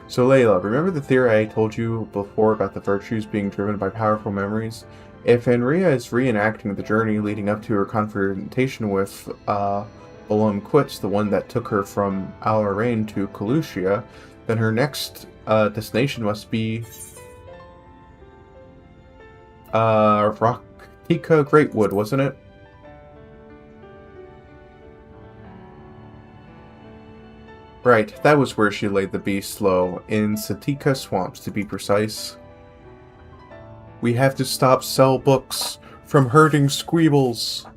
So Layla, remember the theory I told you before about the virtues being driven by powerful memories? If Anria is reenacting the journey leading up to her confrontation with Balam Quits, the one that took her from Al-Arain to Calusia, then her next destination must be Raktika Greatwood, wasn't it? Right, that was where she laid the beast low, in Satika Swamps to be precise. We have to stop Sell Books from hurting Squeebles.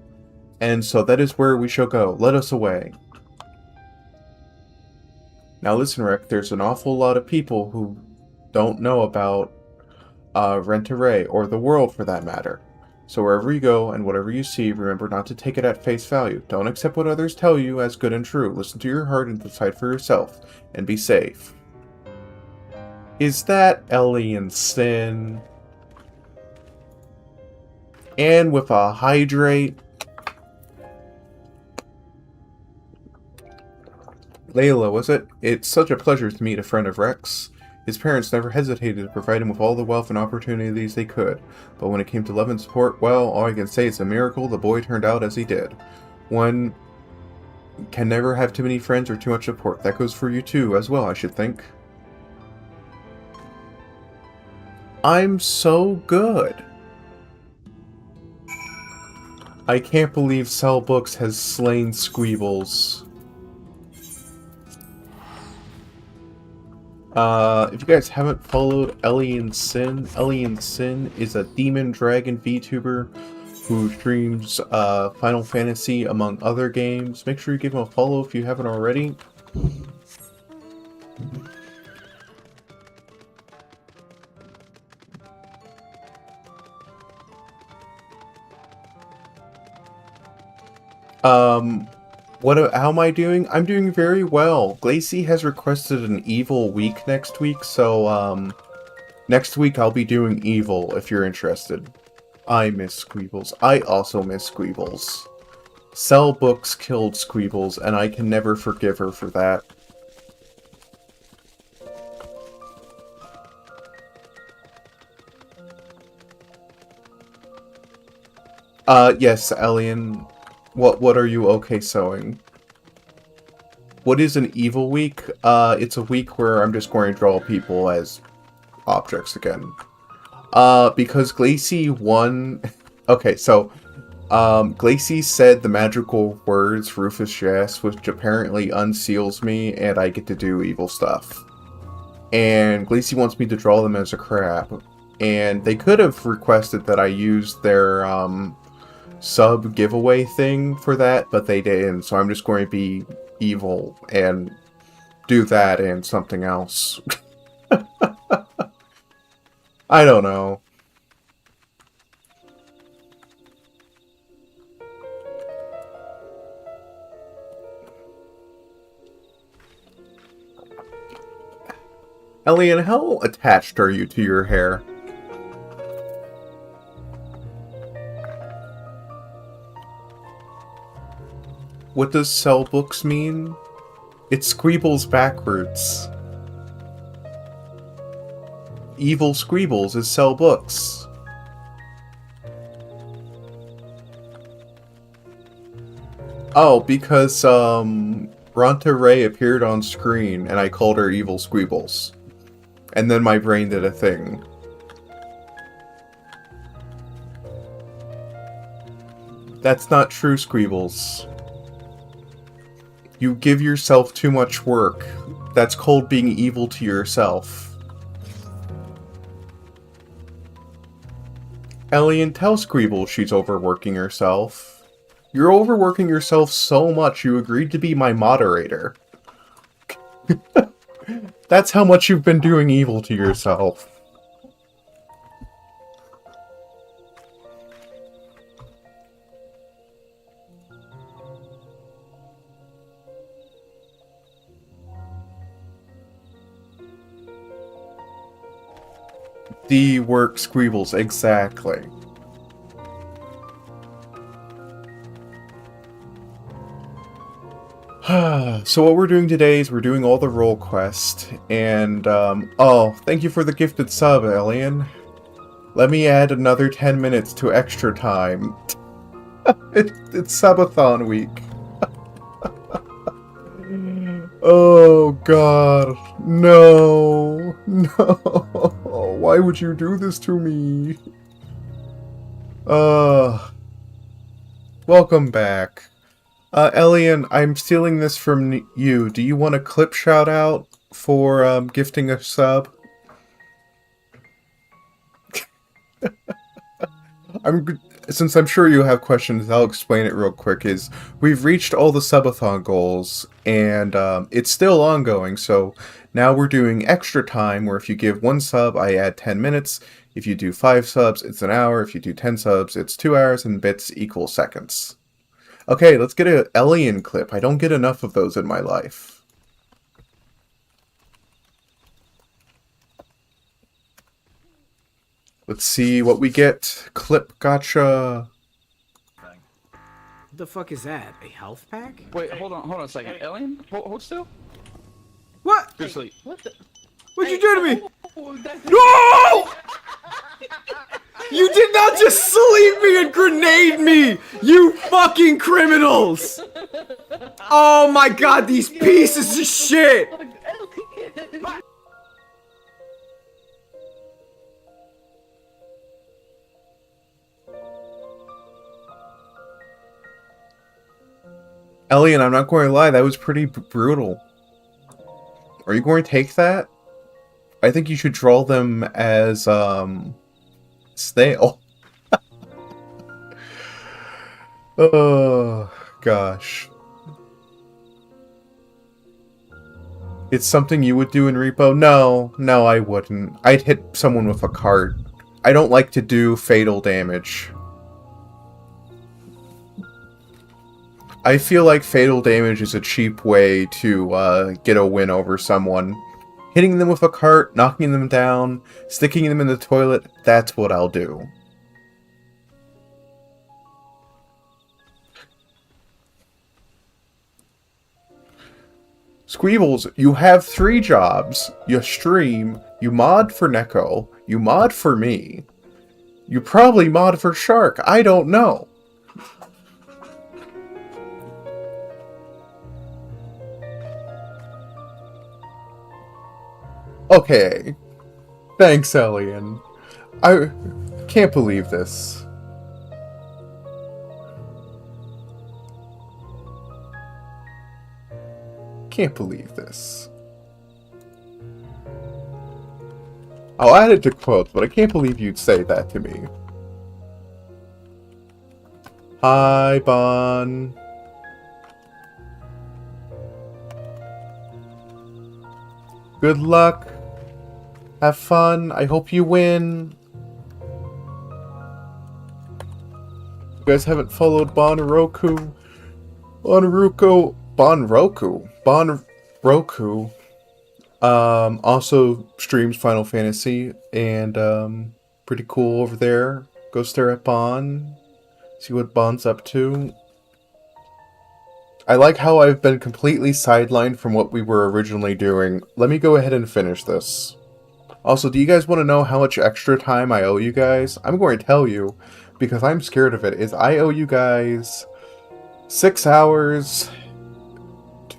And so that is where we shall go. Let us away. Now listen, Rick, there's an awful lot of people who don't know about Rent-A-Ray, or the world for that matter. So wherever you go and whatever you see, remember not to take it at face value. Don't accept what others tell you as good and true. Listen to your heart and decide for yourself. And be safe. Is that Alien Sin? And with a hydrate. Layla, was it? It's such a pleasure to meet a friend of Rex. His parents never hesitated to provide him with all the wealth and opportunities they could. But when it came to love and support, well, all I can say is a miracle the boy turned out as he did. One can never have too many friends or too much support. That goes for you too, as well, I should think. I'm so good. I can't believe Cell Books has slain Squeebles. If you guys haven't followed Alien Sin is a demon dragon VTuber who streams Final Fantasy among other games. Make sure you give him a follow if you haven't already. How am I doing? I'm doing very well. Glacy has requested an evil week next week, so, next week I'll be doing evil, if you're interested. I miss Squeebles. I also miss Squeebles. Cell Books killed Squeebles, and I can never forgive her for that. Yes, Alien. What are you okay sewing? What is an evil week? It's a week where I'm just going to draw people as objects again. Because Glacy won... Okay, so, Glacy said the magical words Rufus yes, which apparently unseals me, and I get to do evil stuff. And Glacy wants me to draw them as a crab. And they could have requested that I use their, sub giveaway thing for that, but they didn't, so I'm just going to be evil and do that and something else. I don't know. Elian, how attached are you to your hair? What does Cell Books mean? It's Squeebles backwards. Evil Squeebles is Cell Books. Oh, because, Ronta Ray appeared on screen, and I called her Evil Squeebles. And then my brain did a thing. That's not true, Squeebles. You give yourself too much work. That's called being evil to yourself. Elian, tell Squeeble she's overworking herself. You're overworking yourself so much you agreed to be my moderator. That's how much you've been doing evil to yourself. D-work Squeebles, exactly. So what we're doing today is we're doing all the role quest, and, oh, thank you for the gifted sub, Alien. Let me add another 10 minutes to extra time. It's subathon week. Oh, God. No. No. Why would you do this to me? Welcome back. Elian, I'm stealing this from you. Do you want a clip shout out for, gifting a sub? Since I'm sure you have questions, I'll explain it real quick, we've reached all the subathon goals, and, it's still ongoing, so now we're doing extra time, where if you give one sub, I add 10 minutes. If you do 5 subs, it's an hour. If you do 10 subs, it's 2 hours, and bits equal seconds. Okay, let's get an alien clip. I don't get enough of those in my life. Let's see what we get. Clip gotcha. What the fuck is that? A health pack? Wait, hold on a second. Alien? Hold still. What? Seriously. What the? What'd you do to me? Oh, that's No! You did not just sleep me and grenade me! You fucking criminals! Oh my god, these pieces of shit! Elliot, I'm not going to lie, that was pretty brutal. Are you going to take that? I think you should draw them as, stale. Oh, gosh. It's something you would do in Repo? No, I wouldn't. I'd hit someone with a cart. I don't like to do fatal damage. I feel like fatal damage is a cheap way to get a win over someone. Hitting them with a cart, knocking them down, sticking them in the toilet, that's what I'll do. Squeebles, you have 3 jobs. You stream, you mod for Neko, you mod for me. You probably mod for Shark, I don't know. Okay. Thanks, Elian. I can't believe this. Can't believe this. I'll add it to quotes, but I can't believe you'd say that to me. Hi, Bon. Good luck. Have fun. I hope you win. You guys haven't followed Bonroku. Bonroku. Also streams Final Fantasy and pretty cool over there. Go stare at Bon. See what Bon's up to. I like how I've been completely sidelined from what we were originally doing. Let me go ahead and finish this. Also, do you guys want to know how much extra time I owe you guys? I'm going to tell you, because I'm scared of it, is I owe you guys 6 hours,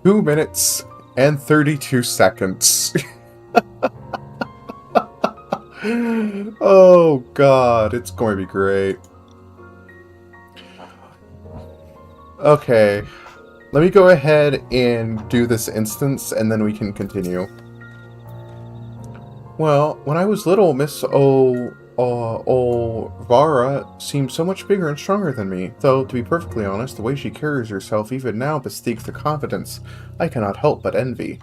2 minutes, and 32 seconds. Oh god, it's going to be great. Okay. Let me go ahead and do this instance, and then we can continue. Well, when I was little, Miss Vara seemed so much bigger and stronger than me. Though, to be perfectly honest, the way she carries herself even now bespeaks the confidence I cannot help but envy.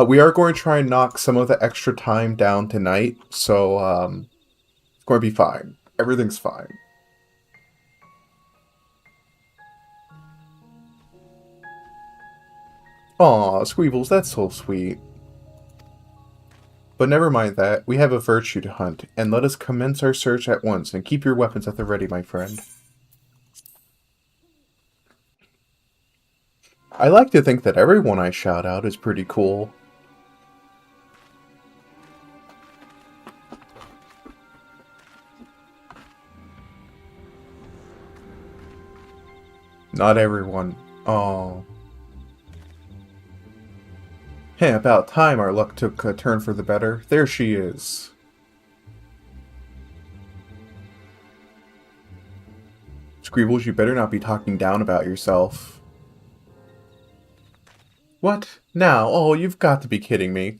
We are going to try and knock some of the extra time down tonight, so, it's going to be fine. Everything's fine. Aw, Squeebles, that's so sweet. But never mind that, we have a virtue to hunt, and let us commence our search at once, and keep your weapons at the ready, my friend. I like to think that everyone I shout out is pretty cool. Not everyone. Oh. Hey, about time our luck took a turn for the better. There she is. Squeebles, you better not be talking down about yourself. What? Now? Oh, you've got to be kidding me.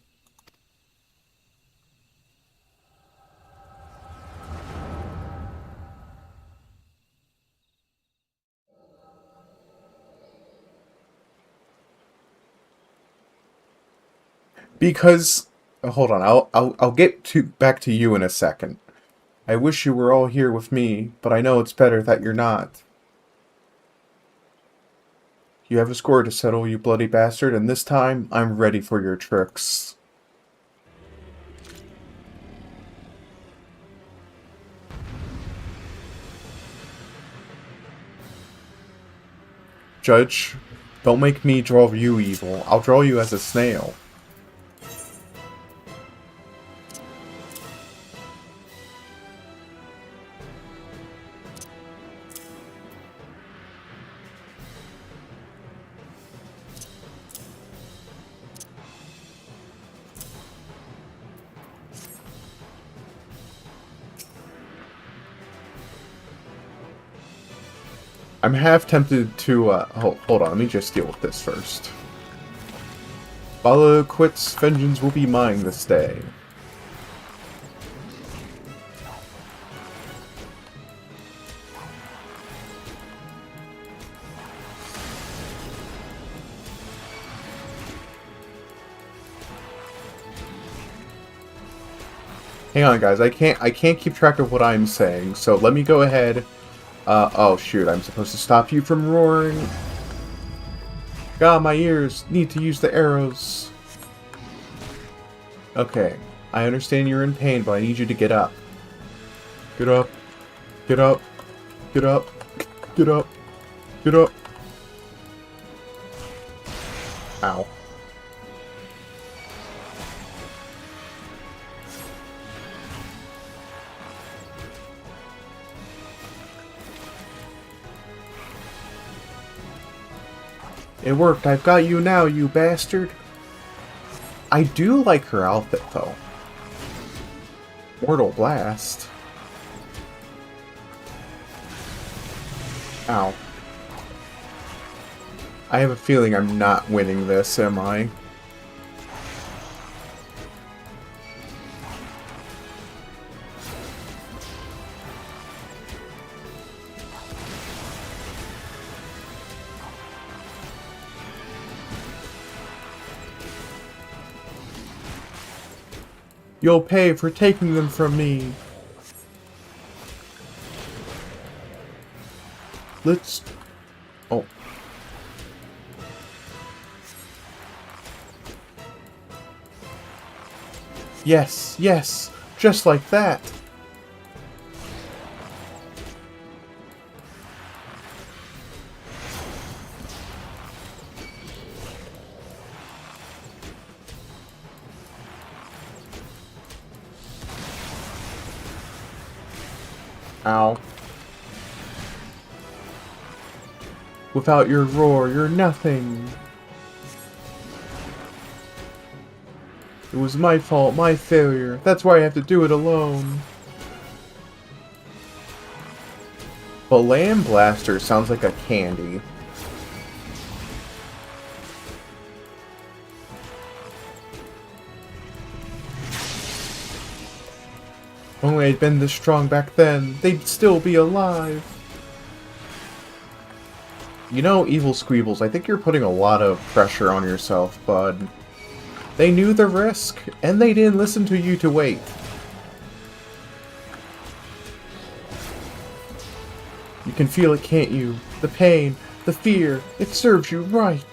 Because hold on. I'll get back to you in a second. I wish you were all here with me, but I know it's better that you're not. You have a score to settle, you bloody bastard, and this time, I'm ready for your tricks. Judge, don't make me draw you evil. I'll draw you as a snail. I'm half tempted to, hold on, let me just deal with this first. Bala quits, vengeance will be mine this day. Hang on, guys, I can't keep track of what I'm saying, so let me go ahead. Oh shoot, I'm supposed to stop you from roaring. God, my ears need to use the arrows. Okay, I understand you're in pain, but I need you to get up. Get up. Get up. Get up. Get up. Get up. Ow. It worked. I've got you now, you bastard. I do like her outfit, though. Mortal Blast. Ow. I have a feeling I'm not winning this, am I? You'll pay for taking them from me. Let's... Oh. Yes, yes, just like that. Ow. Without your roar, you're nothing. It was my fault, my failure. That's why I have to do it alone. But Lamb Blaster sounds like a candy. Only I'd been this strong back then, they'd still be alive. You know, Evil Squeebles, I think you're putting a lot of pressure on yourself, bud. They knew the risk, and they didn't listen to you to wait. You can feel it, can't you? The pain, the fear, it serves you right.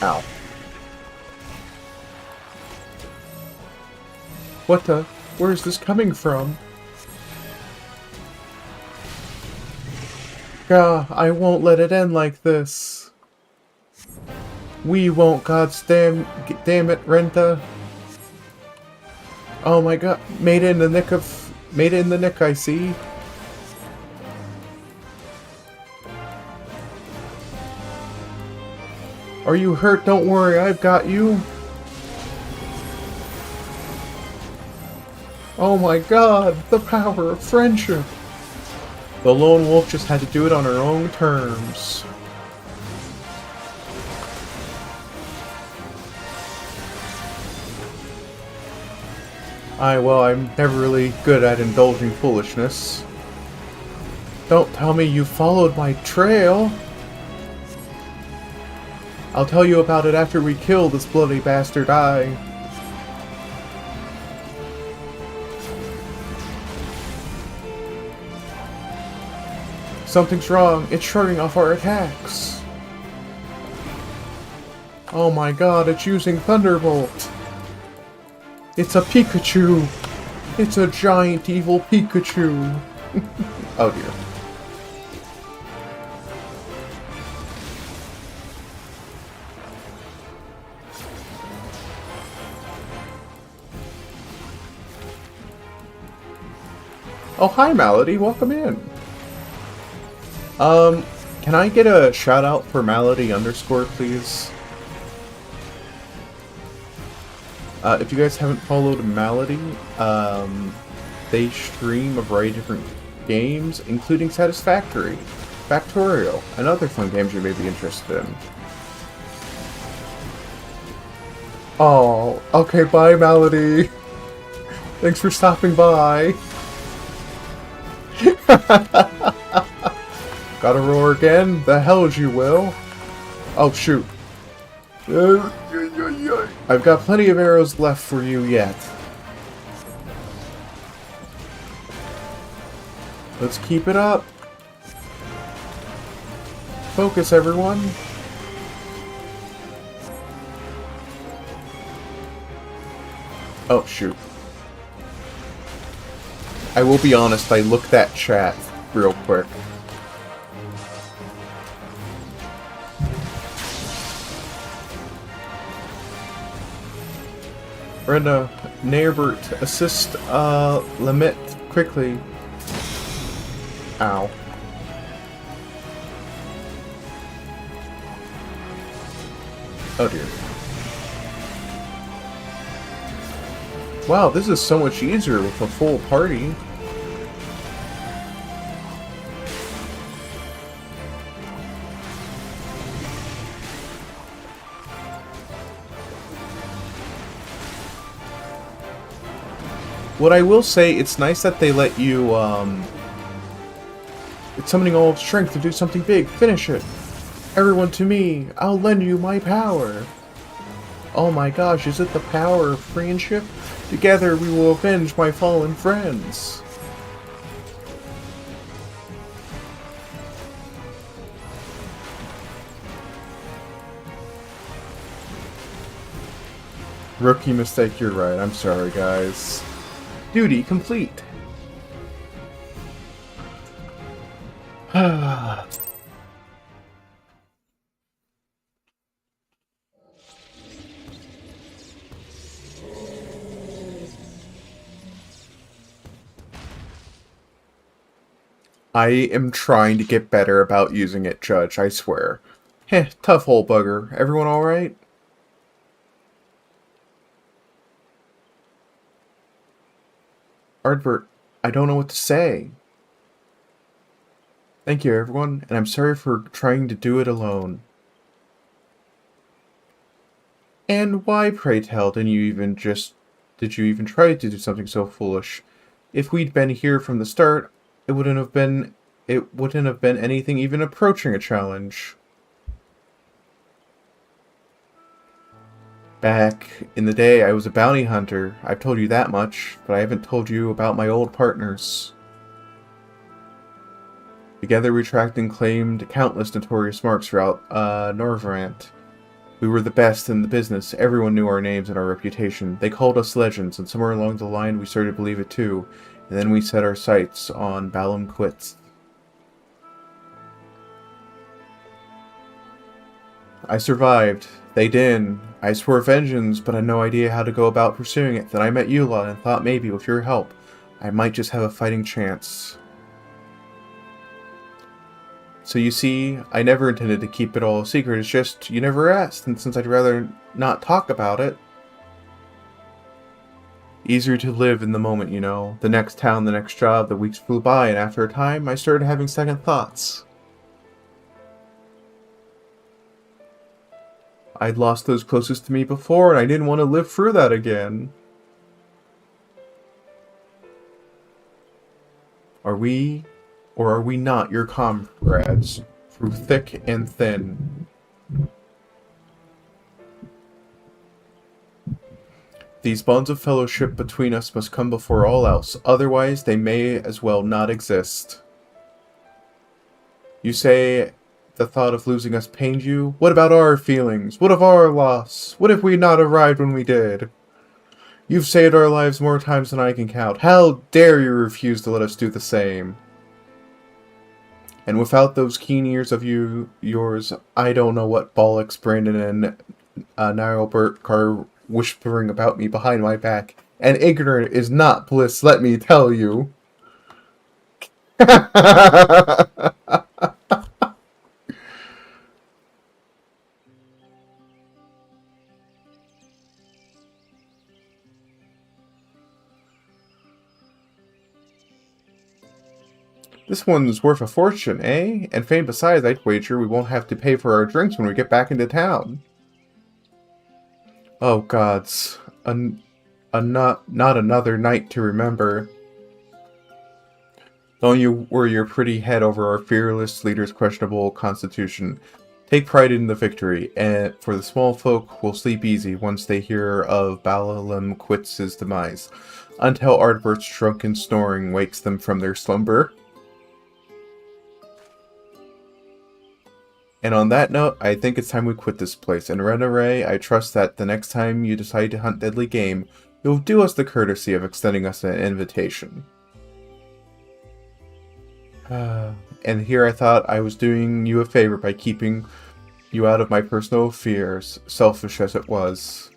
Ow. What the? Where's this coming from? Gah, I won't let it end like this. We won't, God's damn it, Renta. Oh my god, made it in the nick, I see. Are you hurt? Don't worry, I've got you. Oh my god, the power of friendship. The lone wolf just had to do it on her own terms. Well, I'm never really good at indulging foolishness. Don't tell me you followed my trail. I'll tell you about it after we kill this bloody bastard eye. Something's wrong. It's shrugging off our attacks. Oh my god, it's using Thunderbolt. It's a Pikachu. It's a giant evil Pikachu. Oh dear. Oh, hi Malady, welcome in. Can I get a shout out for Malady _, please? If you guys haven't followed Malady, they stream a variety of different games, including Satisfactory, Factorial, and other fun games you may be interested in. Oh, okay, bye Malady. Thanks for stopping by. Gotta roar again? The hells you will. Oh, shoot. I've got plenty of arrows left for you yet. Let's keep it up. Focus, everyone. Oh, shoot. I will be honest, I looked at chat real quick. Brenda, Nayerbert, assist, Lamit, quickly. Ow. Oh dear. Wow, this is so much easier with a full party. What I will say, it's nice that they let you, it's summoning all of strength to do something big. Finish it. Everyone to me. I'll lend you my power. Oh my gosh, is it the power of friendship? Together we will avenge my fallen friends. Rookie mistake, you're right. I'm sorry, guys. Duty complete. I am trying to get better about using it, Judge, I swear. Heh, tough hole bugger. Everyone alright? Ardbert, I don't know what to say. Thank you, everyone, and I'm sorry for trying to do it alone. And why, pray tell, did you even try to do something so foolish? If we'd been here from the start, it wouldn't have been anything even approaching a challenge. Back in the day, I was a bounty hunter. I've told you that much, but I haven't told you about my old partners. Together we tracked and claimed countless notorious marks throughout Norvrant. We were the best in the business. Everyone knew our names and our reputation. They called us legends, and somewhere along the line we started to believe it too. And then we set our sights on Balam Quits. I survived. They didn't. I swore vengeance, but had no idea how to go about pursuing it. Then I met Eula and thought maybe with your help, I might just have a fighting chance. So you see, I never intended to keep it all a secret. It's just, you never asked, and since I'd rather not talk about it, easier to live in the moment, you know. The next town, the next job, the weeks flew by, and after a time, I started having second thoughts. I'd lost those closest to me before, and I didn't want to live through that again. Are we, or are we not, your comrades, through thick and thin? These bonds of fellowship between us must come before all else, otherwise they may as well not exist. You say the thought of losing us pained you? What about our feelings? What of our loss? What if we not arrived when we did? You've saved our lives more times than I can count. How dare you refuse to let us do the same? And without those keen ears of yours, I don't know what bollocks Brandon and Niall are whispering about me behind my back. And ignorant is not bliss, let me tell you. This one's worth a fortune, eh? And fame besides, I'd wager we won't have to pay for our drinks when we get back into town. Oh gods. Not another night to remember. Don't you worry your pretty head over our fearless leader's questionable constitution. Take pride in the victory, and for the small folk will sleep easy once they hear of Balaam quits his demise, until Ardbert's drunken snoring wakes them from their slumber. And on that note, I think it's time we quit this place. And Renaray, I trust that the next time you decide to hunt deadly game, you'll do us the courtesy of extending us an invitation. And here I thought I was doing you a favor by keeping you out of my personal affairs, selfish as it was.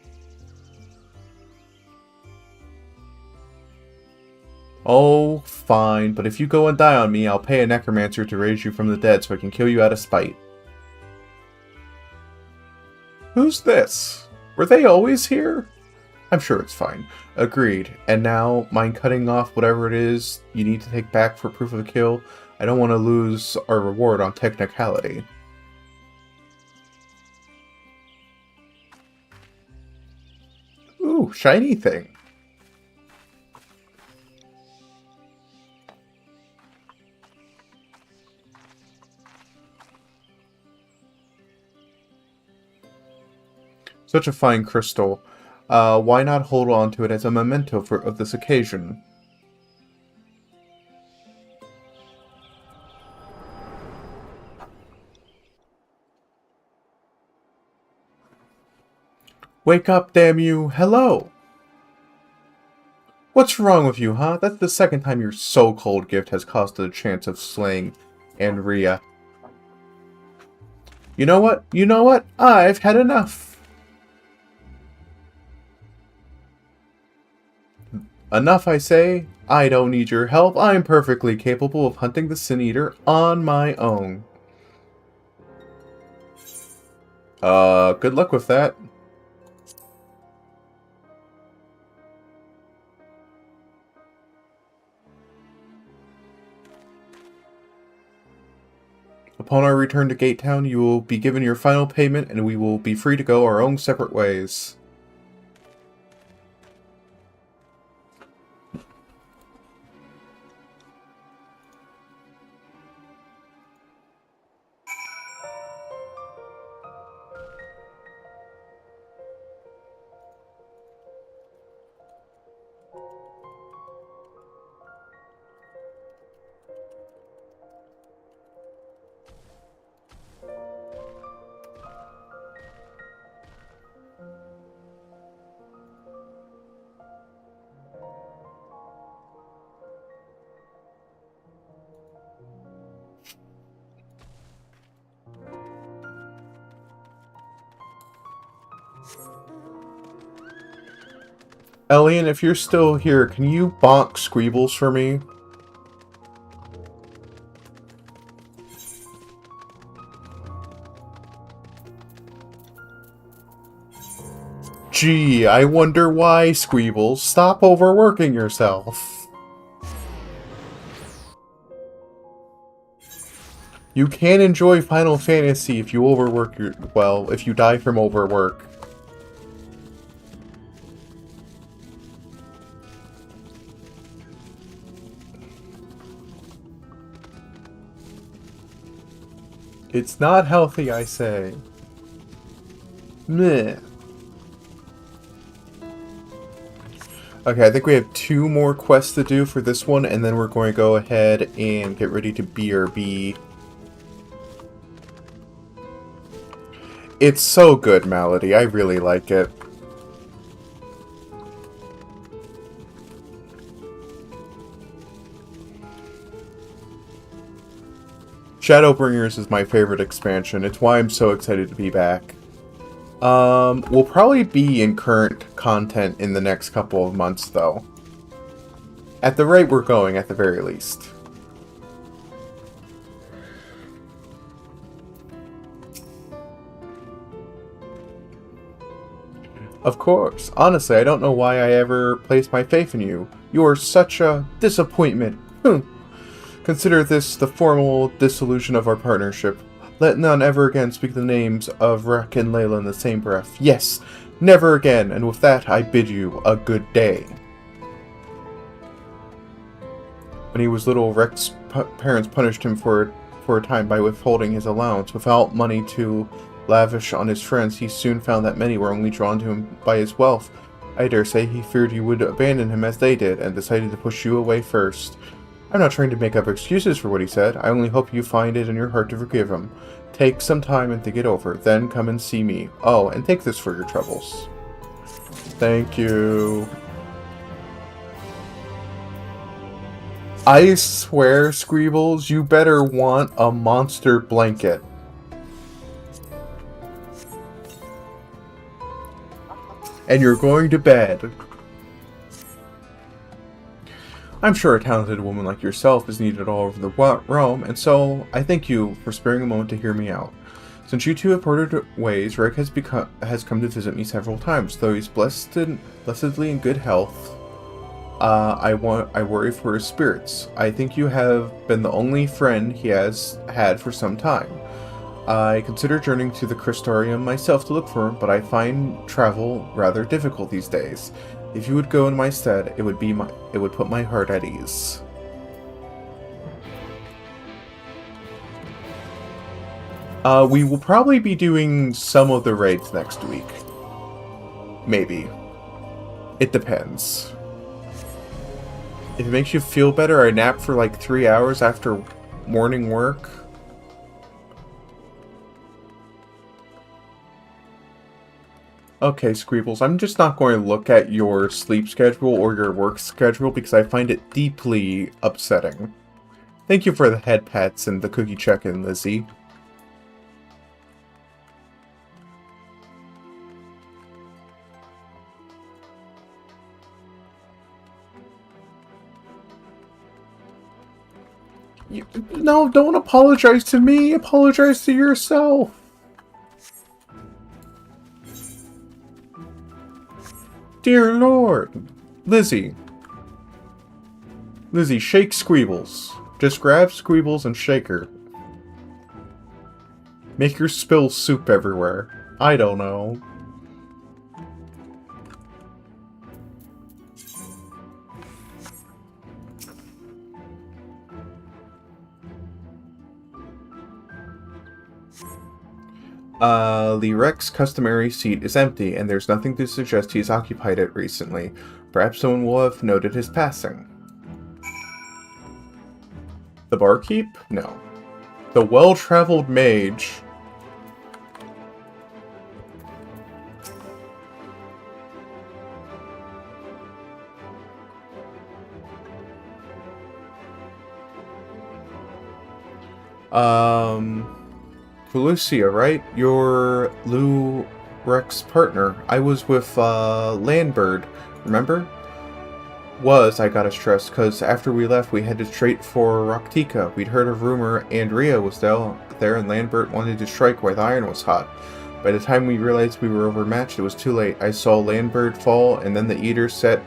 Oh, fine, but if you go and die on me, I'll pay a necromancer to raise you from the dead so I can kill you out of spite. Who's this? Were they always here? I'm sure it's fine. Agreed. And now, mind cutting off whatever it is you need to take back for proof of a kill? I don't want to lose our reward on technicality. Ooh, shiny thing. Such a fine crystal. Why not hold on to it as a memento of this occasion? Wake up, damn you! Hello! What's wrong with you, huh? That's the second time your so-called gift has cost a chance of slaying Andrea. You know what? You know what? I've had enough! Enough, I say. I don't need your help. I'm perfectly capable of hunting the Sin Eater on my own. Good luck with that. Upon our return to Gate Town, you will be given your final payment and we will be free to go our own separate ways. Elian, if you're still here, can you bonk Squeebles for me? Gee, I wonder why, Squeebles. Stop overworking yourself. You can't enjoy Final Fantasy if you overwork well, if you die from overwork. It's not healthy, I say. Meh. Okay, I think we have 2 more quests to do for this one, and then we're going to go ahead and get ready to BRB. It's so good, Malady. I really like it. Shadowbringers is my favorite expansion. It's why I'm so excited to be back. We'll probably be in current content in the next couple of months, though. At the rate we're going, at the very least. Of course. Honestly, I don't know why I ever placed my faith in you. You are such a disappointment. Consider this the formal dissolution of our partnership. Let none ever again speak the names of Rek and Layla in the same breath. Yes, never again, and with that I bid you a good day. When he was little, Rek's parents punished him for a time by withholding his allowance. Without money to lavish on his friends, he soon found that many were only drawn to him by his wealth. I dare say he feared you would abandon him as they did, and decided to push you away first. I'm not trying to make up excuses for what he said. I only hope you find it in your heart to forgive him. Take some time and think it over, then come and see me. Oh, and take this for your troubles. Thank you. I swear, Squeebles, you better want a monster blanket. And you're going to bed. I'm sure a talented woman like yourself is needed all over the realm, and so I thank you for sparing a moment to hear me out. Since you two have parted ways, Rick has come to visit me several times. Though he's blessedly in good health, I worry for his spirits. I think you have been the only friend he has had for some time. I consider journeying to the Crystarium myself to look for him, but I find travel rather difficult these days. If you would go in my stead, it would put my heart at ease. We will probably be doing some of the raids next week. Maybe. It depends. If it makes you feel better, I nap for like 3 hours after morning work. Okay, Squeebles, I'm just not going to look at your sleep schedule or your work schedule because I find it deeply upsetting. Thank you for the head pats and the cookie check-in, Lizzie. No, don't apologize to me. Apologize to yourself. Dear Lord. Lizzie, shake Squeebles. Just grab Squeebles and shake her. Make her spill soup everywhere. I don't know. Lyrek's customary seat is empty, and there's nothing to suggest he's occupied it recently. Perhaps someone will have noted his passing. The barkeep? No. The well-traveled mage. Lucia, right? You're Lou Rek's partner. I was with, Landbird, remember? I gotta stress, because after we left, we headed straight for Raktika. We'd heard a rumor Andrea was there and Landbird wanted to strike while the iron was hot. By the time we realized we were overmatched, it was too late. I saw Landbird fall, and then the Eater set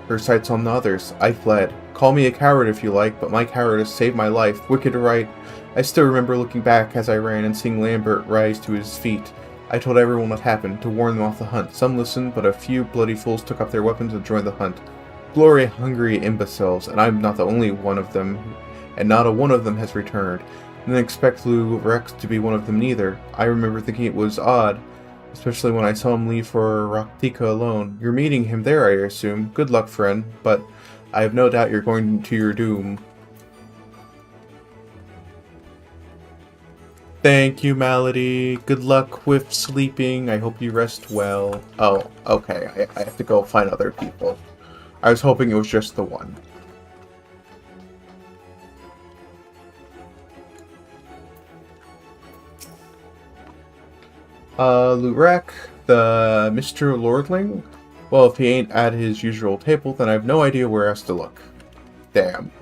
her sights on the others. I fled. Call me a coward if you like, but my cowardice saved my life. Wicked right. I still remember looking back as I ran and seeing Lambert rise to his feet. I told everyone what happened, to warn them off the hunt. Some listened, but a few bloody fools took up their weapons and joined the hunt. Glory-hungry imbeciles, and I'm not the only one of them, and not a one of them has returned. I didn't expect Lou Rex to be one of them neither. I remember thinking it was odd Especially when I saw him leave for Raktika alone. You're meeting him there, I assume. Good luck, friend, but I have no doubt you're going to your doom. Thank you, Malady. Good luck with sleeping. I hope you rest well. Oh, okay. I have to go find other people. I was hoping it was just the one. Lurek, the Mr. Lordling? Well, if he ain't at his usual table, then I have no idea where else to look. Damn.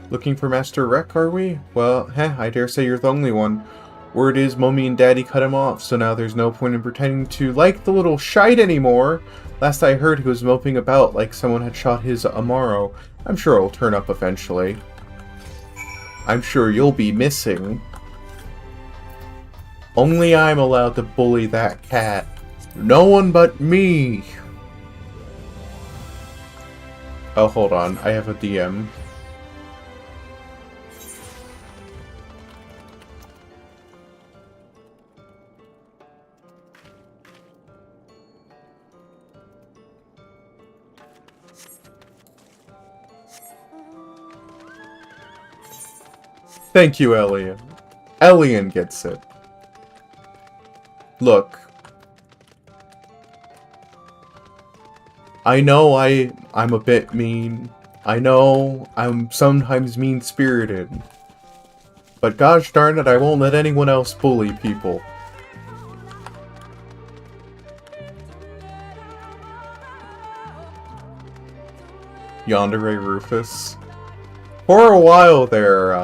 Looking for Master Rek, are we? Well, I dare say you're the only one. Word is, Mommy and Daddy cut him off, so now there's no point in pretending to like the little shite anymore. Last I heard, he was moping about like someone had shot his Amaro. I'm sure it'll turn up eventually. I'm sure you'll be missing. Only I'm allowed to bully that cat. No one but me. Oh, hold on. I have a DM. Thank you, Elian. Elian gets it. Look. I know I'm a bit mean. I know I'm sometimes mean-spirited. But gosh darn it, I won't let anyone else bully people. Yandere Rufus. For a while there,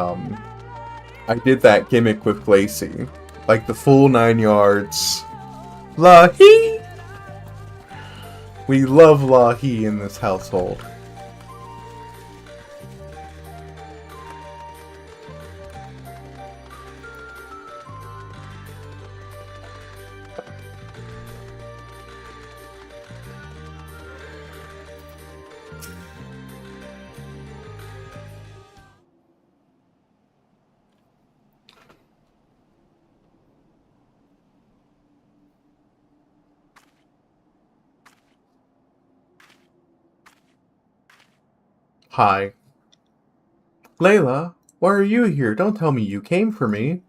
I did that gimmick with Glacy. Like the full 9 yards. Lahi! We love Lahi in this household. Hi. Layla, why are you here? Don't tell me you came for me.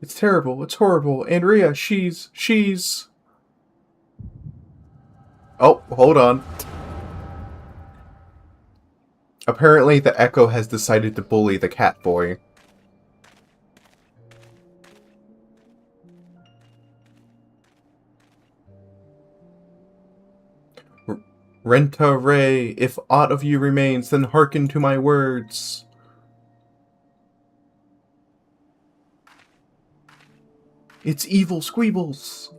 It's terrible. It's horrible. Andrea, she's... Oh, hold on. Apparently the Echo has decided to bully the cat boy. Renta Ray, if aught of you remains, then hearken to my words. It's evil Squeebles.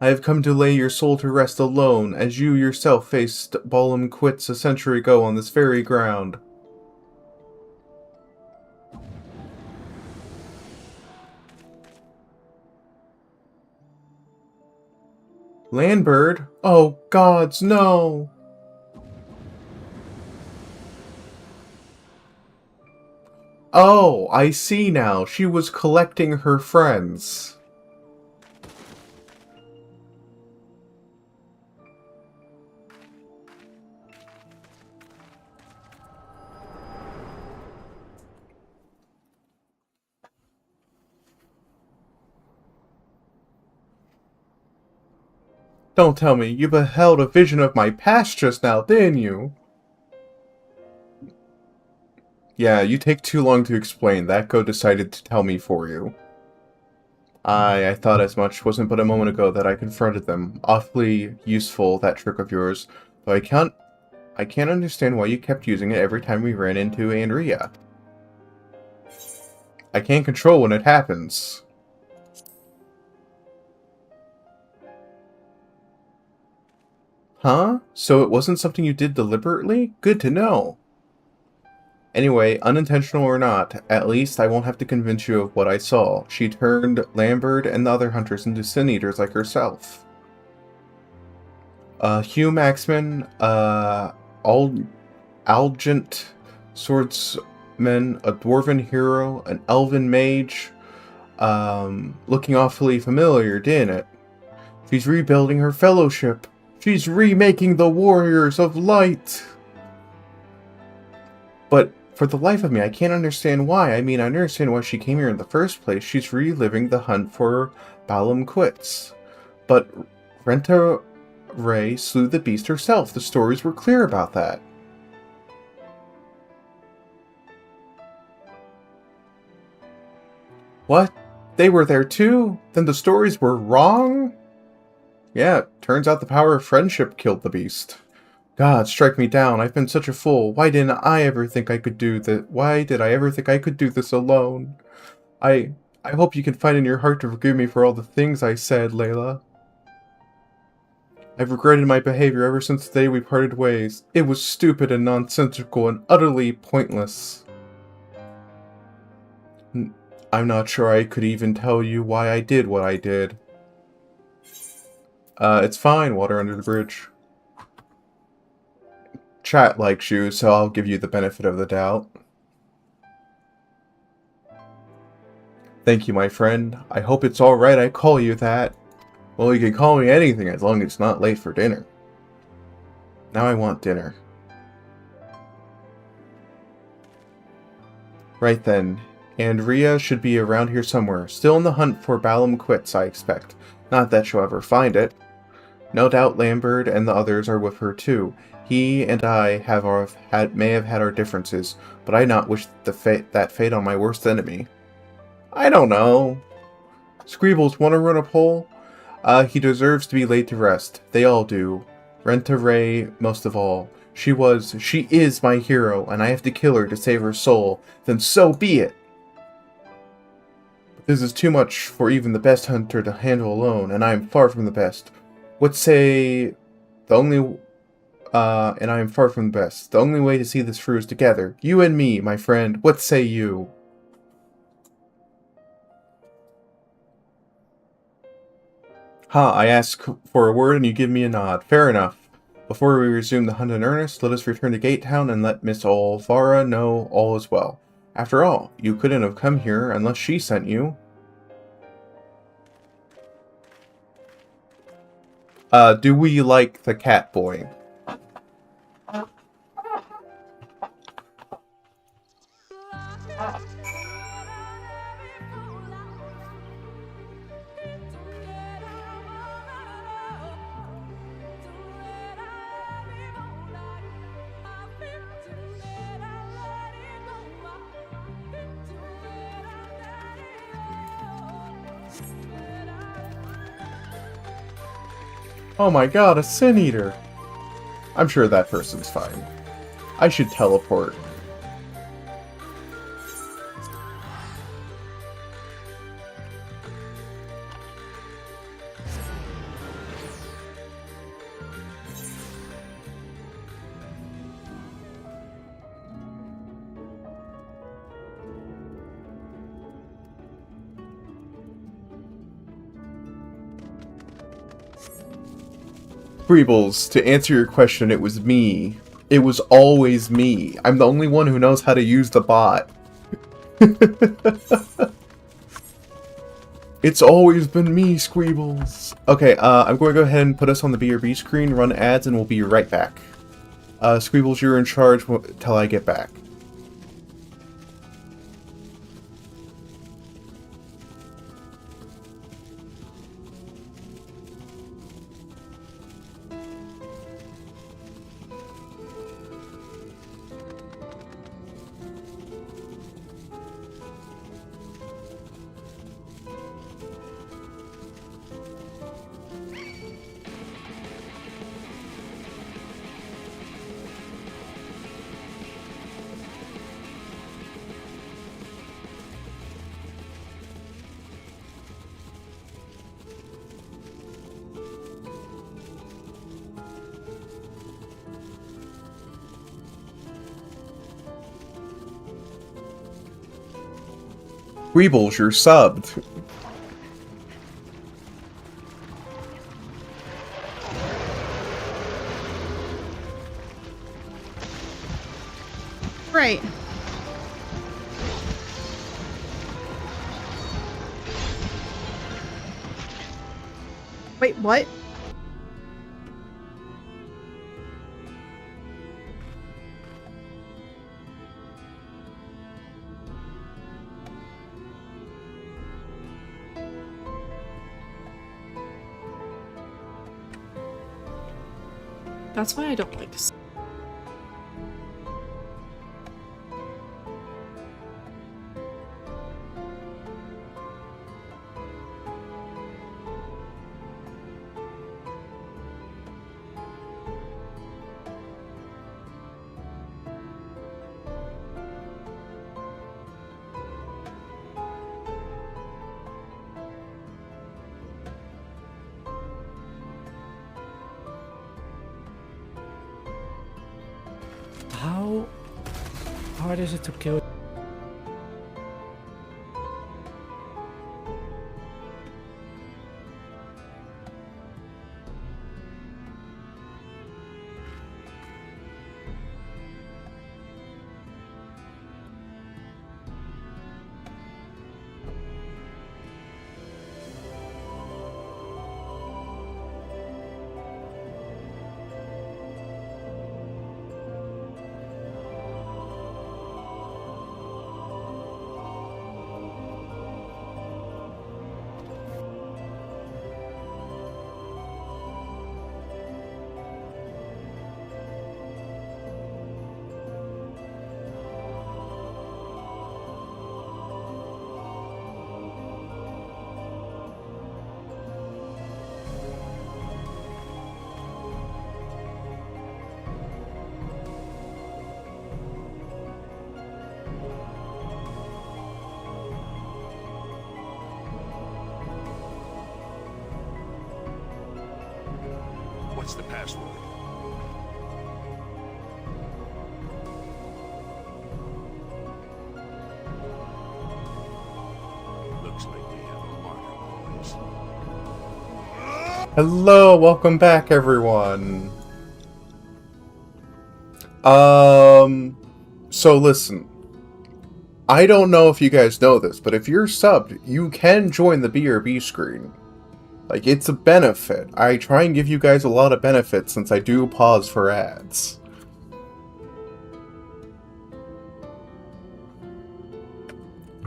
I have come to lay your soul to rest alone, as you yourself faced Balam quits a century ago on this very ground. Landbird? Oh, gods, no! Oh, I see now. She was collecting her friends. Don't tell me, you beheld a vision of my past just now, didn't you? Yeah, you take too long to explain. That Go decided to tell me for you. I thought as much. Wasn't but a moment ago that I confronted them. Awfully useful, that trick of yours. But I can't understand why you kept using it every time we ran into Andrea. I can't control when it happens. Huh? So it wasn't something you did deliberately? Good to know. Anyway, unintentional or not, at least I won't have to convince you of what I saw. She turned Lambert and the other hunters into sin-eaters like herself. Hugh Maxman, Algent swordsman, a dwarven hero, an elven mage. Looking awfully familiar, didn't it? She's rebuilding her fellowship. She's remaking the Warriors of Light. But for the life of me, I can't understand why. I mean, I understand why she came here in the first place. She's reliving the hunt for Balam Quits. But Renta Ray slew the beast herself. The stories were clear about that. What? They were there too? Then the stories were wrong? Yeah, turns out the power of friendship killed the beast. God, strike me down. I've been such a fool. Why didn't I ever think I could do this? Why did I ever think I could do this alone? I hope you can find in your heart to forgive me for all the things I said, Layla. I've regretted my behavior ever since the day we parted ways. It was stupid and nonsensical and utterly pointless. I'm not sure I could even tell you why I did what I did. It's fine, water under the bridge. Chat likes you, so I'll give you the benefit of the doubt. Thank you, my friend. I hope it's alright I call you that. Well, you can call me anything as long as it's not late for dinner. Now I want dinner. Right then. Andrea should be around here somewhere. Still in the hunt for Balam Quits, I expect. Not that she'll ever find it. No doubt Lambert and the others are with her too. He and I may have had our differences, but I not wish that fate on my worst enemy. I don't know. Scribbles, wanna run a poll? He deserves to be laid to rest. They all do. Renta Ray most of all. She is my hero, and I have to kill her to save her soul. Then so be it! But this is too much for even the best hunter to handle alone, and I am far from the best. And I am far from the best. The only way to see this through is together. You and me, my friend. What say you? I ask for a word and you give me a nod. Fair enough. Before we resume the hunt in earnest, let us return to Gate Town and let Miss Olvara know all is well. After all, you couldn't have come here unless she sent you. Do we like the cat boy? Oh my god, a Sin Eater! I'm sure that person's fine. I should teleport. Greebles, to answer your question, it was me. It was always me. I'm the only one who knows how to use the bot. It's always been me, Squeebles. Okay, I'm going to go ahead and put us on the BRB screen, run ads, and we'll be right back. Squeebles, you're in charge till I get back. Greebles, you're subbed. right. Wait, what? That's why I don't like. How hard is it to kill? What's the password? Looks like we have a marker, boys. Hello, welcome back, everyone. So listen. I don't know if you guys know this, but if you're subbed, you can join the BRB screen. Like, it's a benefit. I try and give you guys a lot of benefits since I do pause for ads.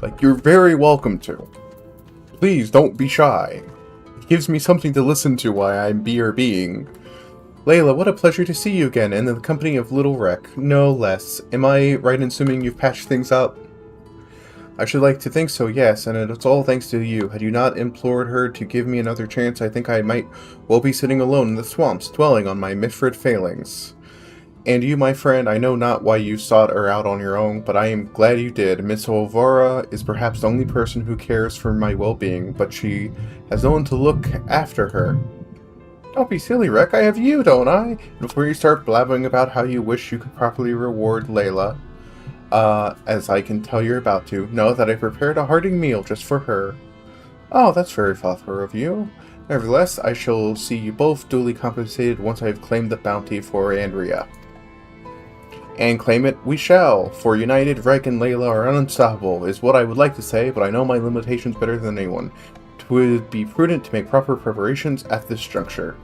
Like, you're very welcome to. Please don't be shy. It gives me something to listen to while I'm BRBing. Layla, what a pleasure to see you again, and in the company of Little Wreck, no less. Am I right in assuming you've patched things up? I should like to think so, yes, and it's all thanks to you. Had you not implored her to give me another chance, I think I might well be sitting alone in the swamps, dwelling on my Mifrid failings. And you, my friend, I know not why you sought her out on your own, but I am glad you did. Miss Olvora is perhaps the only person who cares for my well-being, but she has no one to look after her. Don't be silly, Rek, I have you, don't I? And before you start blabbing about how you wish you could properly reward Layla, as I can tell you're about to, know that I prepared a hearty meal just for her. Oh, that's very thoughtful of you. Nevertheless, I shall see you both duly compensated once I have claimed the bounty for Andrea. And claim it we shall, for united, Rek and Layla are unstoppable, is what I would like to say, but I know my limitations better than anyone. It would be prudent to make proper preparations at this juncture.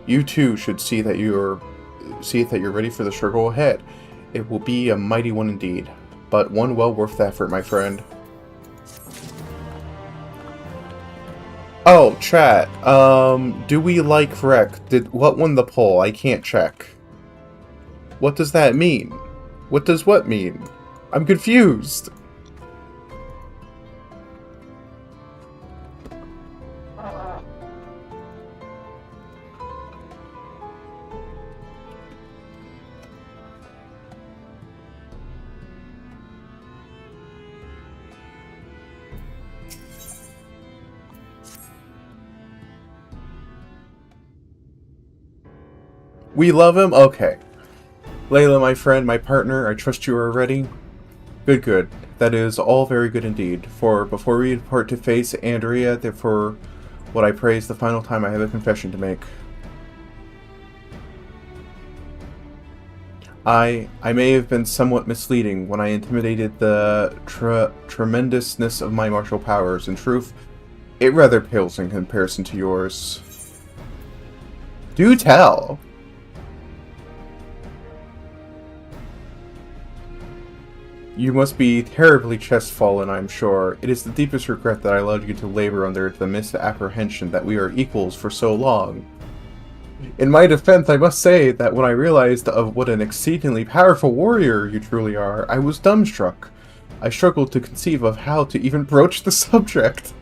You too should see that you're ready for the struggle ahead. It will be a mighty one indeed, but one well worth the effort, my friend. Oh, chat. Do we like Rek? What won the poll? I can't check. What does that mean? What does what mean? I'm confused. We love him? Okay. Layla, my friend, my partner, I trust you are ready? Good, good. That is all very good indeed. For before we depart to face Andrea, for what I pray is the final time, I have a confession to make. I may have been somewhat misleading when I intimidated the tremendousness of my martial powers. In truth, it rather pales in comparison to yours. Do tell! You must be terribly chestfallen, I'm sure. It is the deepest regret that I allowed you to labor under the misapprehension that we are equals for so long. In my defense, I must say that when I realized of what an exceedingly powerful warrior you truly are, I was dumbstruck. I struggled to conceive of how to even broach the subject.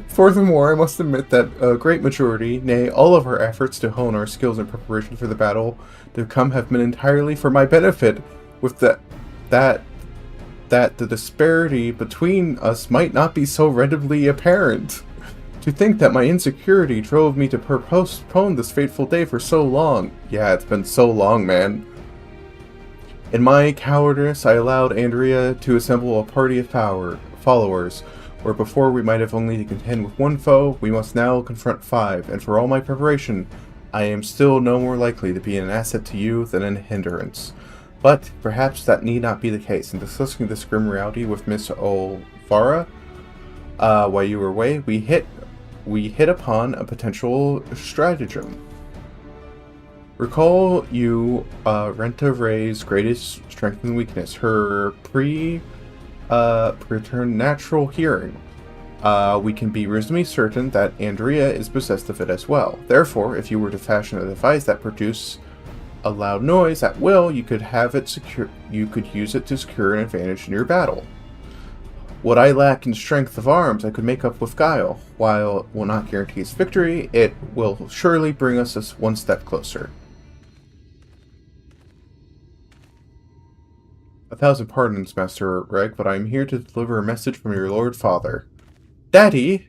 Furthermore, I must admit that a great majority, nay, all of our efforts to hone our skills in preparation for the battle to come have been entirely for my benefit, with that the disparity between us might not be so readily apparent. To think that my insecurity drove me to postpone this fateful day for so long. Yeah, it's been so long, man. In my cowardice, I allowed Andrea to assemble a party of followers, where before we might have only to contend with one foe, we must now confront 5, and for all my preparation, I am still no more likely to be an asset to you than an hindrance. But perhaps that need not be the case. In discussing this grim reality with Miss Olvara, while you were away, we hit upon a potential stratagem. Recall you Renta Ray's greatest strength and weakness, her preternatural hearing. We can be reasonably certain that Andrea is possessed of it as well. Therefore, if you were to fashion a device that produce a loud noise at will, you could have it secure. You could use it to secure an advantage in your battle. What I lack in strength of arms, I could make up with guile. While it will not guarantee us victory, it will surely bring us one step closer. 1,000 pardons, Master Reg, but I am here to deliver a message from your Lord Father. Daddy?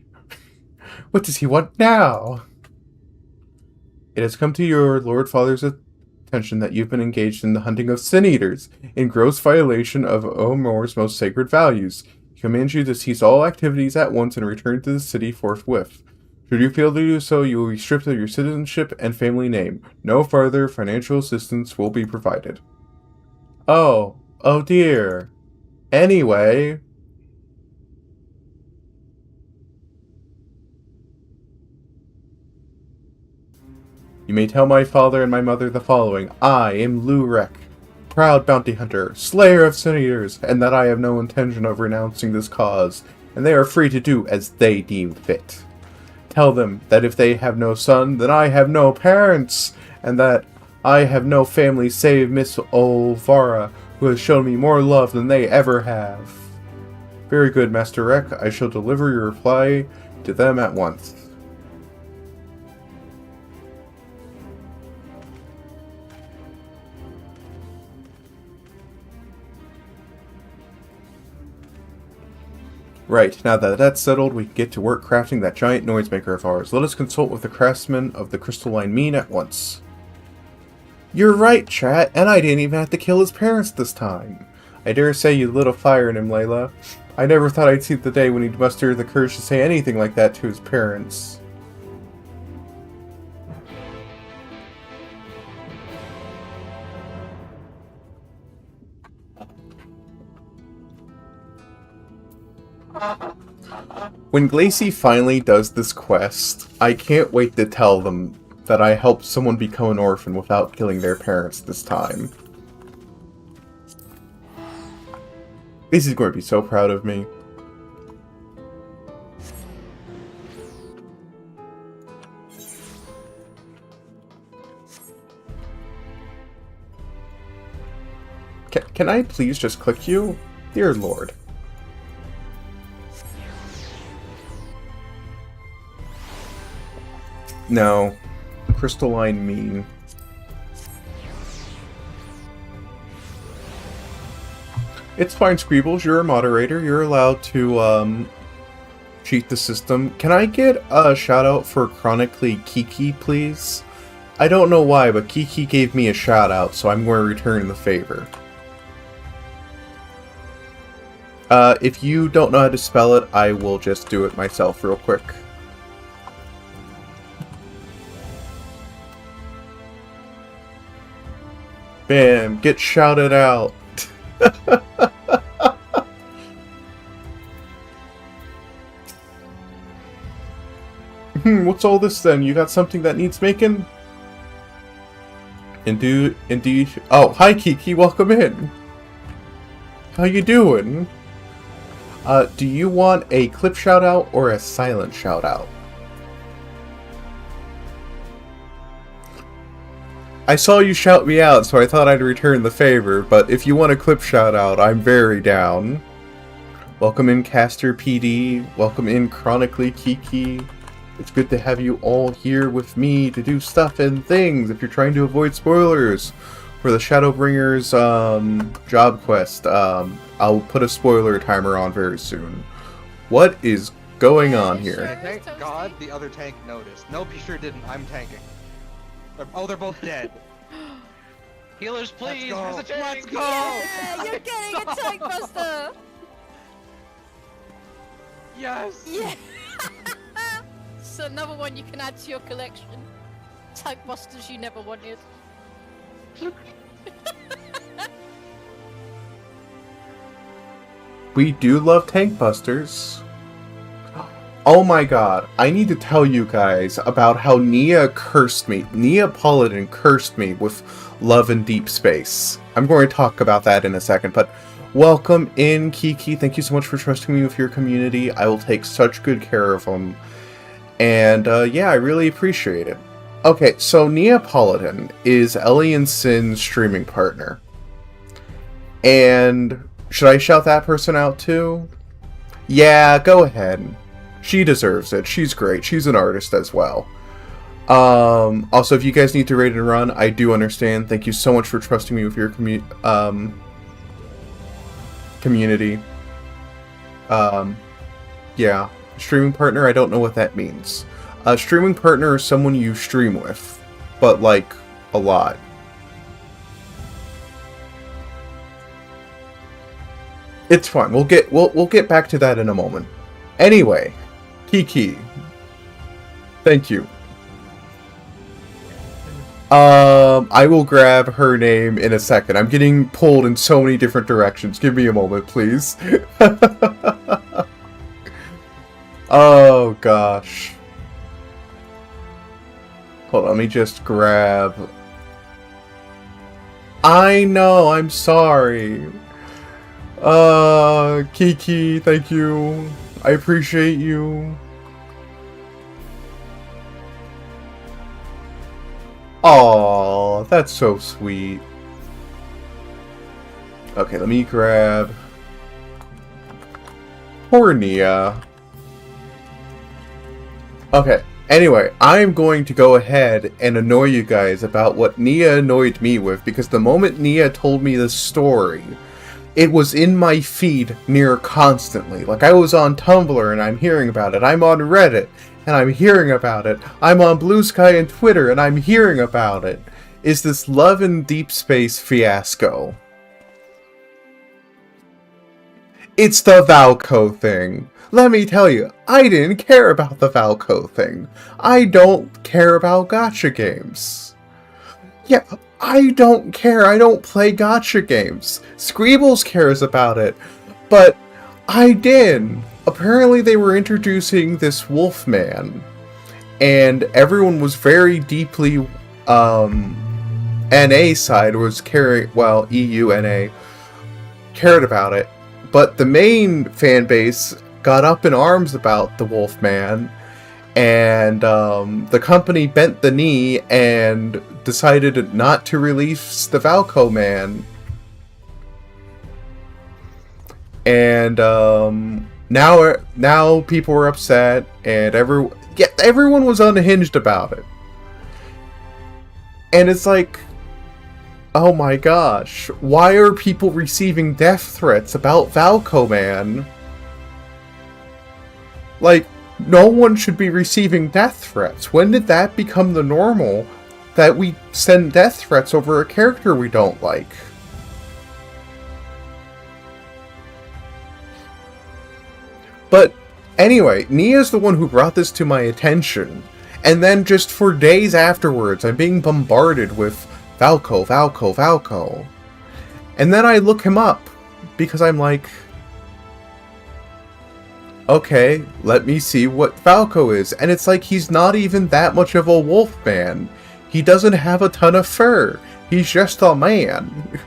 What does he want now? It has come to your Lord Father's attention that you've been engaged in the hunting of sin-eaters, in gross violation of Omor's most sacred values. He commands you to cease all activities at once and return to the city forthwith. Should you fail to do so, you will be stripped of your citizenship and family name. No further financial assistance will be provided. Oh dear. Anyway. You may tell my father and my mother the following. I am Lurek, proud bounty hunter, slayer of sin-eaters, and that I have no intention of renouncing this cause, and they are free to do as they deem fit. Tell them that if they have no son, then I have no parents, and that I have no family save Miss Olvara, who has shown me more love than they ever have. Very good, Master Rek. I shall deliver your reply to them at once. Right, now that that's settled, we can get to work crafting that giant noisemaker of ours. Let us consult with the craftsman of the crystalline mean at once. You're right, chat, and I didn't even have to kill his parents this time. I dare say you lit a fire in him, Layla. I never thought I'd see the day when he'd muster the courage to say anything like that to his parents. When Glacy finally does this quest, I can't wait to tell them that I helped someone become an orphan without killing their parents this time. Glacy's going to be so proud of me. Can I please just click you? Dear Lord. No. Crystalline mean. It's fine, Squeebles. You're a moderator. You're allowed to, cheat the system. Can I get a shout out for Chronically Kiki, please? I don't know why, but Kiki gave me a shout out, so I'm going to return the favor. If you don't know how to spell it, I will just do it myself real quick. Bam, get shouted out. What's all this then? You got something that needs making? Indeed. Oh, hi Kiki, welcome in. How you doing? Do you want a clip shout out or a silent shout out? I saw you shout me out, so I thought I'd return the favor, but if you want a clip shout out, I'm very down. Welcome in Caster PD, welcome in Chronically Kiki. It's good to have you all here with me to do stuff and things if you're trying to avoid spoilers for the Shadowbringers job quest. I'll put a spoiler timer on very soon. What is going on here? Thank God the other tank noticed. Nope, he sure didn't. I'm tanking. Oh, they're both dead. Healers, please. Let's go. Where's the tank? Let's go. Yeah, you're getting a tank buster. Yes. Yeah. So another one you can add to your collection. Tank busters you never wanted. We do love tank busters. Oh my god, I need to tell you guys about how Nia cursed me. Nia Paladin cursed me with love in deep space. I'm going to talk about that in a second, but welcome in, Kiki. Thank you so much for trusting me with your community. I will take such good care of them. And yeah, I really appreciate it. Okay, so Nia Paladin is Ellie and Sin's streaming partner. And should I shout that person out too? Yeah, go ahead. She deserves it. She's great. She's an artist as well. Also, if you guys need to raid and run, I do understand. Thank you so much for trusting me with your community. Yeah. Streaming partner, I don't know what that means. A streaming partner is someone you stream with, but like a lot. It's fine. We'll get back to that in a moment. Anyway, Kiki. Thank you. I will grab her name in a second. I'm getting pulled in so many different directions. Give me a moment, please. Oh, gosh. Hold on, let me just grab... I know, I'm sorry. Kiki, thank you. I appreciate you. Aw, that's so sweet. Okay, let me grab... Poor Nia. Okay, anyway, I'm going to go ahead and annoy you guys about what Nia annoyed me with, because the moment Nia told me the story, it was in my feed near constantly. Like, I was on Tumblr and I'm hearing about it. I'm on Reddit and I'm hearing about it. I'm on Blue Sky and Twitter and I'm hearing about it. Is this love in deep space fiasco? It's the Valco thing. Let me tell you, I didn't care about the Valco thing. I don't care about gacha games. Yeah, I don't care. I don't play gacha games. Scribbles cares about it. But I did. Apparently they were introducing this Wolfman. And everyone was very deeply, NA side was caring, well, EU NA, cared about it. But the main fan base got up in arms about the Wolfman, and the company bent the knee and decided not to release the Valco man. And now people were upset, and everyone was unhinged about it. And it's like, oh my gosh, why are people receiving death threats about Valco man? Like, no one should be receiving death threats. When did that become the normal, that we send death threats over a character we don't like? But anyway, Nia's the one who brought this to my attention. And then just for days afterwards, I'm being bombarded with Valco, Valco, Valco. And then I look him up, because I'm like, okay, let me see what Valco is. And it's like, he's not even that much of a wolf man. He doesn't have a ton of fur. He's just a man.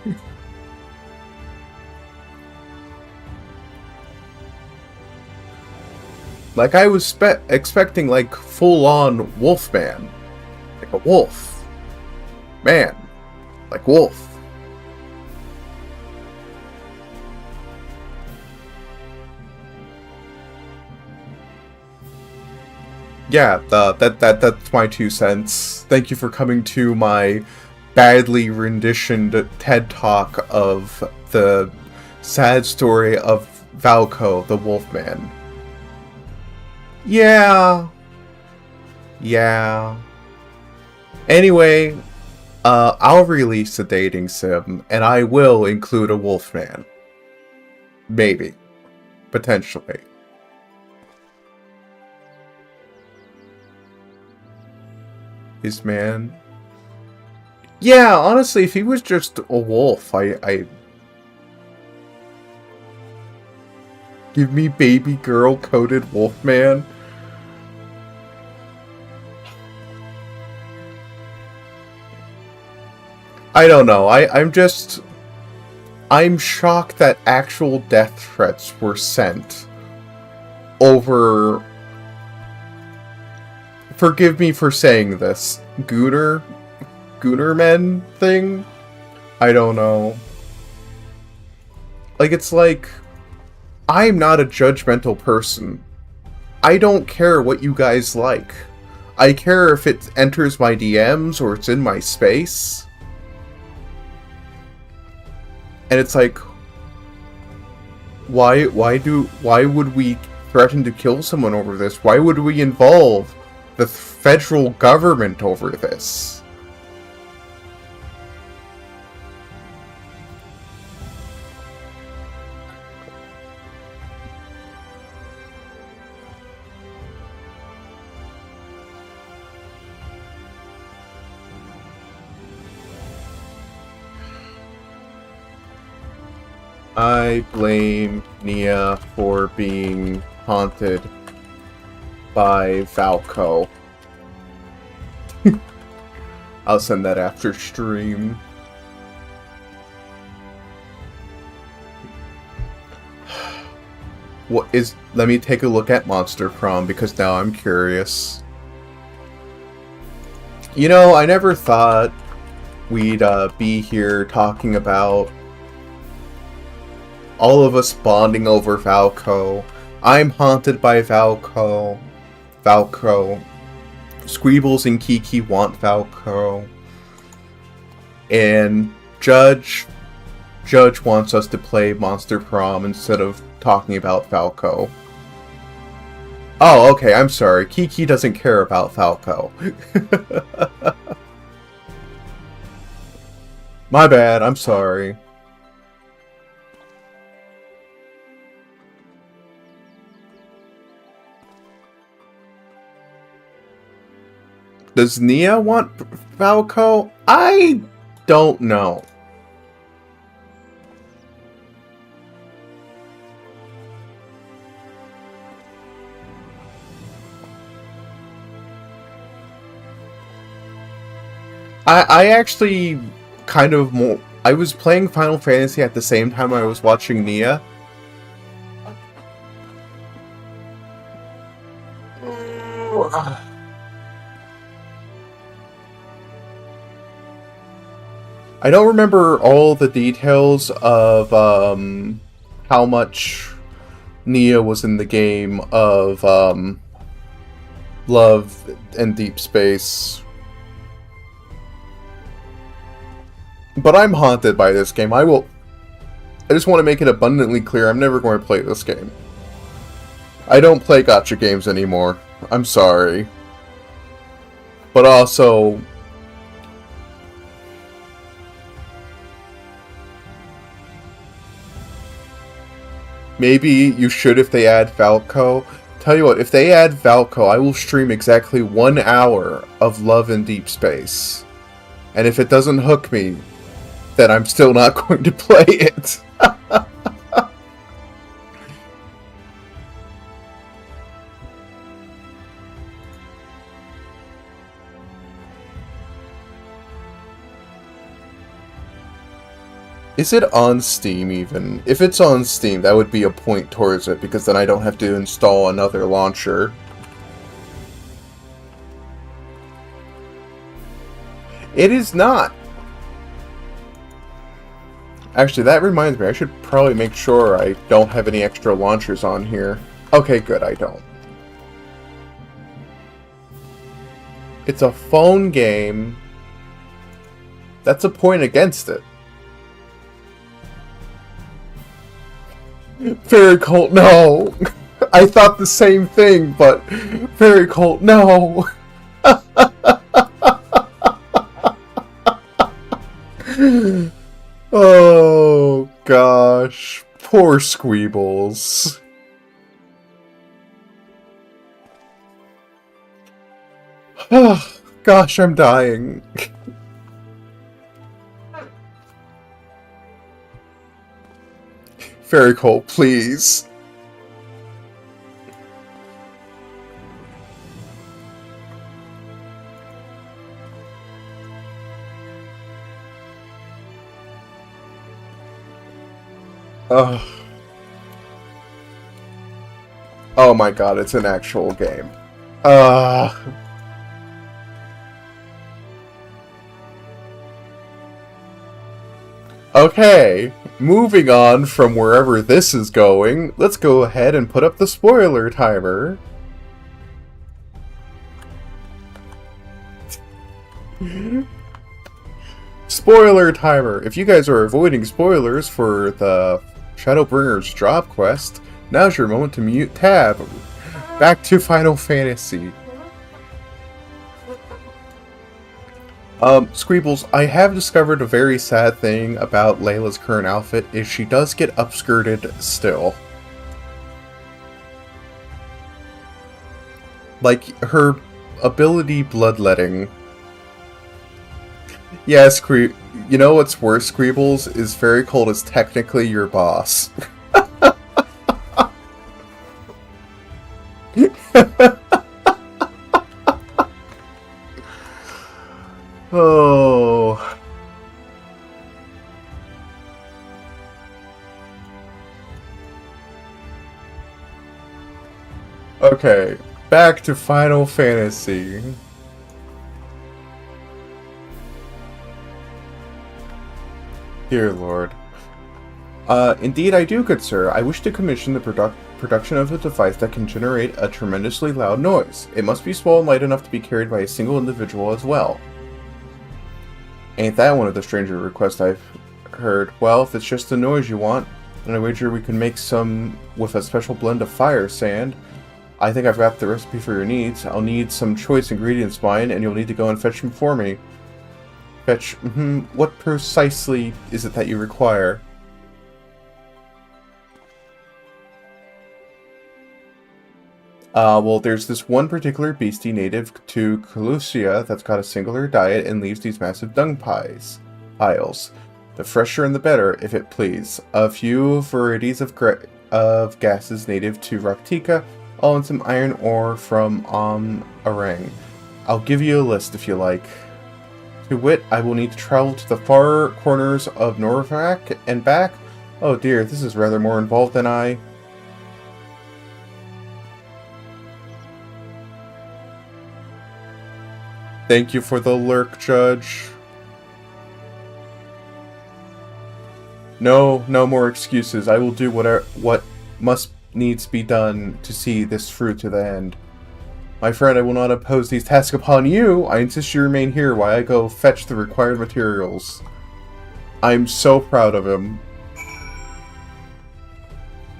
Like, I was expecting, like, full-on wolf man. Like a wolf. Man. Like wolf. Yeah, that's my 2 cents. Thank you for coming to my badly renditioned TED Talk of the sad story of Valco, the Wolfman. Yeah. Anyway, I'll release a dating sim, and I will include a Wolfman. Maybe. Potentially. His man. Yeah, honestly, if he was just a wolf, I give me baby girl coated wolf man. I don't know. I'm shocked that actual death threats were sent over. Forgive me for saying this. Goonermen thing? I don't know. Like, it's like, I'm not a judgmental person. I don't care what you guys like. I care if it enters my DMs or it's in my space. And it's like, why would we threaten to kill someone over this? Why would we involve the federal government over this? I blame Nia for being haunted by Valco. I'll send that after stream. Let me take a look at Monster Prom, because now I'm curious. You know, I never thought we'd be here talking about all of us bonding over Valco. I'm haunted by Valco. Squeebles and Kiki want Valco. And Judge wants us to play Monster Prom instead of talking about Valco. Oh, okay, I'm sorry. Kiki doesn't care about Valco. My bad, I'm sorry. Does Nia want Valco? I don't know. I actually kind of more... I was playing Final Fantasy at the same time I was watching Nia. I don't remember all the details of how much Nia was in the game of Love and Deep Space. But I'm haunted by this game. I just want to make it abundantly clear, I'm never going to play this game. I don't play gacha games anymore. I'm sorry. But also... maybe you should if they add Valco. Tell you what, if they add Valco, I will stream exactly 1 hour of Love in Deep Space. And if it doesn't hook me, then I'm still not going to play it. Is it on Steam even? If it's on Steam, that would be a point towards it, because then I don't have to install another launcher. It is not! Actually, that reminds me, I should probably make sure I don't have any extra launchers on here. Okay, good, I don't. It's a phone game. That's a point against it. Fairy Cult, no! I thought the same thing, but Fairy Cult, no! Oh, gosh. Poor Squeebles. Gosh, I'm dying. Fairy Cult, please. Ugh. Oh my god, it's an actual game. Okay, moving on from wherever this is going, let's go ahead and put up the spoiler timer. Spoiler timer! If you guys are avoiding spoilers for the Shadowbringers drop quest, now's your moment to mute tab. Back to Final Fantasy. Squeebles, I have discovered a very sad thing about Layla's current outfit, is she does get upskirted still. Like, her ability bloodletting. Yeah, you know what's worse, Squeebles, is Fairy Cult is technically your boss. Oh. Okay, back to Final Fantasy. Dear Lord. Indeed I do, good sir. I wish to commission the production of a device that can generate a tremendously loud noise. It must be small and light enough to be carried by a single individual as well. Ain't that one of the stranger requests I've heard. Well, if it's just the noise you want, then I wager we can make some with a special blend of fire, sand. I think I've got the recipe for your needs. I'll need some choice ingredients, mine, and you'll need to go and fetch them for me. Fetch, what precisely is it that you require? Well, there's this one particular beastie native to Calusia that's got a singular diet and leaves these massive dung piles. The fresher and the better, if it please. A few varieties of gases native to Raktika, all in some iron ore from Arang. I'll give you a list if you like. To wit, I will need to travel to the far corners of Norvak and back. Oh dear, this is rather more involved than I... Thank you for the lurk, Judge. No more excuses. I will do what must needs be done to see this through to the end. My friend, I will not impose these tasks upon you. I insist you remain here while I go fetch the required materials. I'm so proud of him.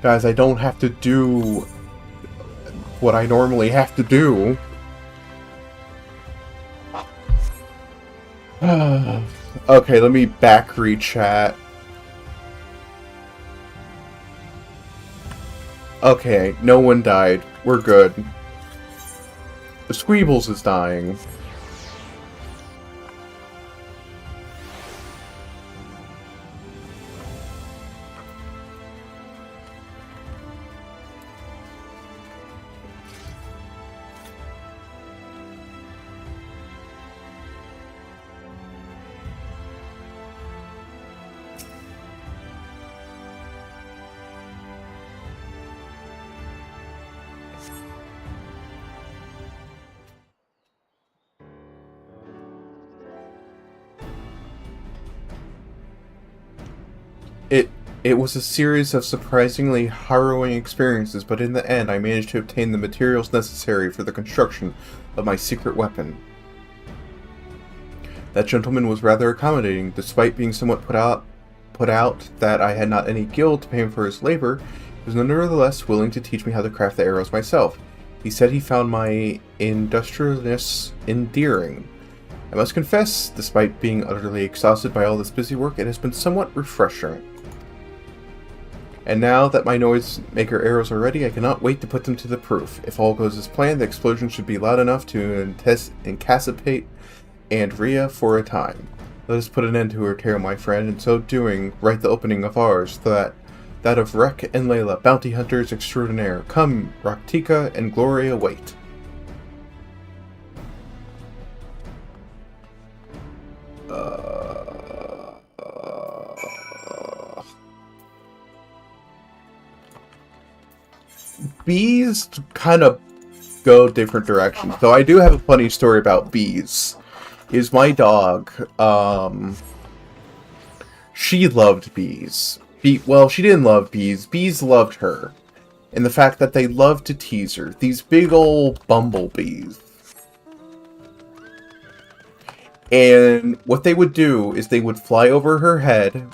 Guys, I don't have to do what I normally have to do. Okay, let me back re-chat. Okay, no one died. We're good. The Squeebles is dying. It was a series of surprisingly harrowing experiences, but in the end I managed to obtain the materials necessary for the construction of my secret weapon. That gentleman was rather accommodating, despite being somewhat put out that I had not any guild to pay him for his labor. He was nevertheless willing to teach me how to craft the arrows myself. He said he found my industriousness endearing. I must confess, despite being utterly exhausted by all this busy work, it has been somewhat refreshing. And now that my noisemaker arrows are ready, I cannot wait to put them to the proof. If all goes as planned, the explosion should be loud enough to incapacitate Andrea for a time. Let us put an end to her tale, my friend, and so doing, write the opening of ours, that of Rek and Layla, bounty hunters extraordinaire. Come, Raktika and Gloria wait. Bees kind of go different directions. So I do have a funny story about bees. Is my dog, she loved bees. Well, she didn't love bees. Bees loved her. And the fact that they loved to tease her. These big old bumblebees. And what they would do is they would fly over her head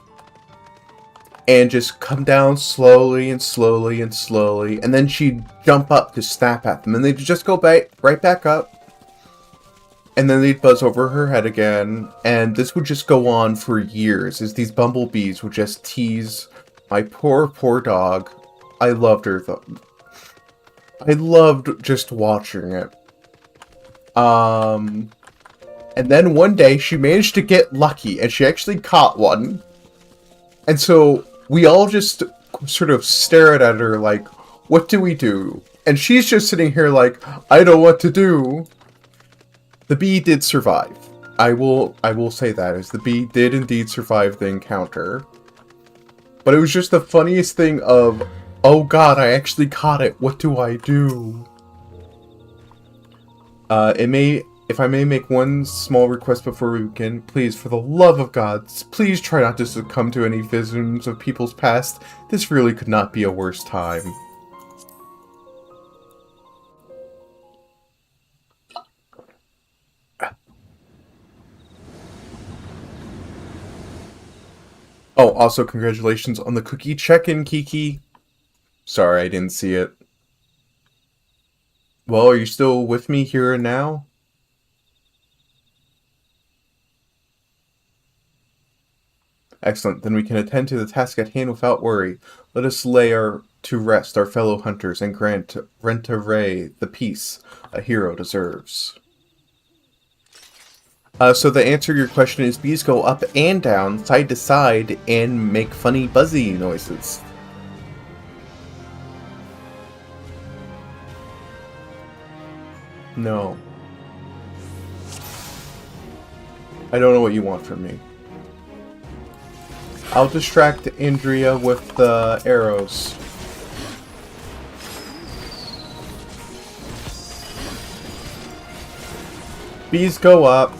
and just come down slowly and slowly and slowly, and then she'd jump up to snap at them, and they'd just go right back up, and then they'd buzz over her head again, and this would just go on for years, as these bumblebees would just tease my poor, poor dog. I loved her, though. I loved just watching it. And then one day, she managed to get lucky, and she actually caught one. And so we all just sort of stared at her like, what do we do? And she's just sitting here like, I don't know what to do. The bee did survive. I will say that, as the bee did indeed survive the encounter. But it was just the funniest thing of, oh god, I actually caught it. What do I do? If I may make one small request before we begin, please, for the love of God, please try not to succumb to any visions of people's past. This really could not be a worse time. Oh, also congratulations on the cookie check-in, Kiki. Sorry, I didn't see it. Well, are you still with me here and now? Excellent, then we can attend to the task at hand without worry. Let us lay to rest our fellow hunters and grant Rent-a-Ray the peace a hero deserves. So the answer to your question is bees go up and down, side to side, and make funny buzzy noises. No. I don't know what you want from me. I'll distract Andrea with the arrows. Bees go up.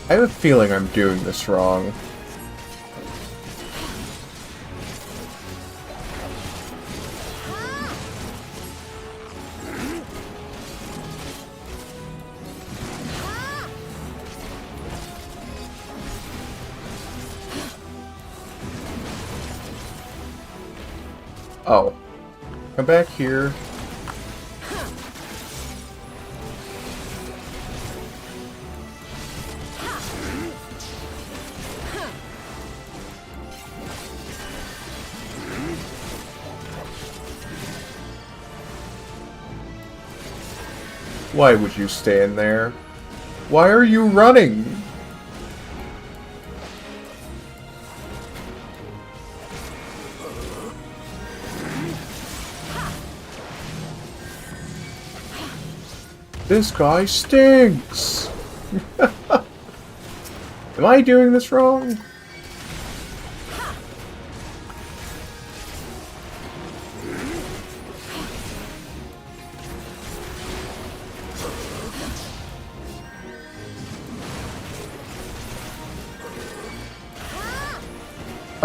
I have a feeling I'm doing this wrong. Oh. Come back here. Why would you stand there? Why are you running? This guy stinks! Am I doing this wrong?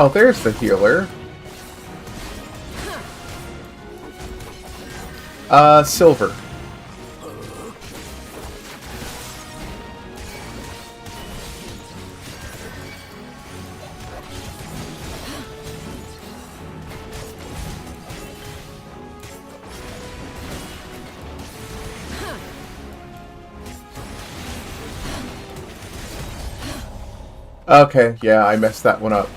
Oh, there's the healer. Silver. Okay, yeah, I messed that one up.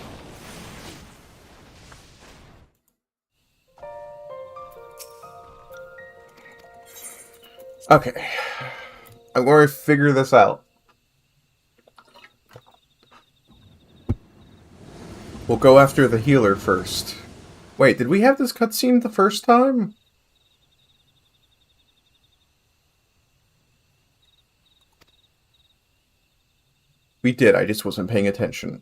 Okay. I'm going to figure this out. We'll go after the healer first. Wait, did we have this cutscene the first time? We did, I just wasn't paying attention.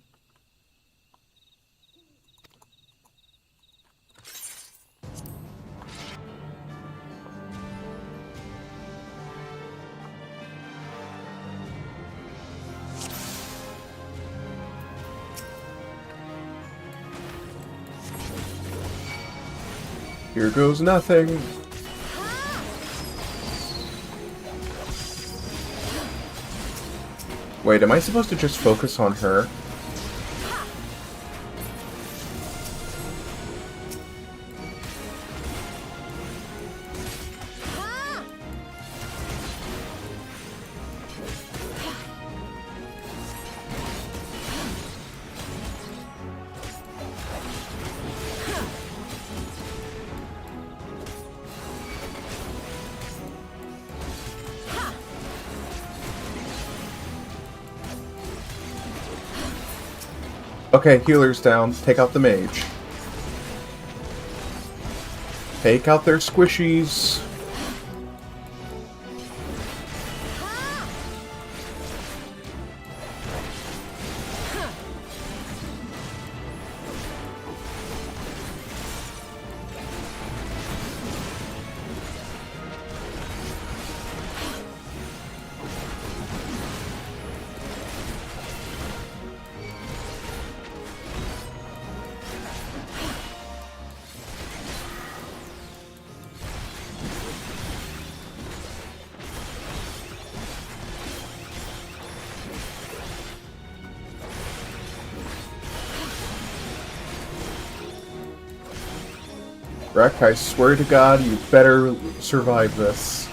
Here goes nothing. Wait, am I supposed to just focus on her? Okay, healer's down. Take out the mage. Take out their squishies. Wreck, I swear to God, you better survive this.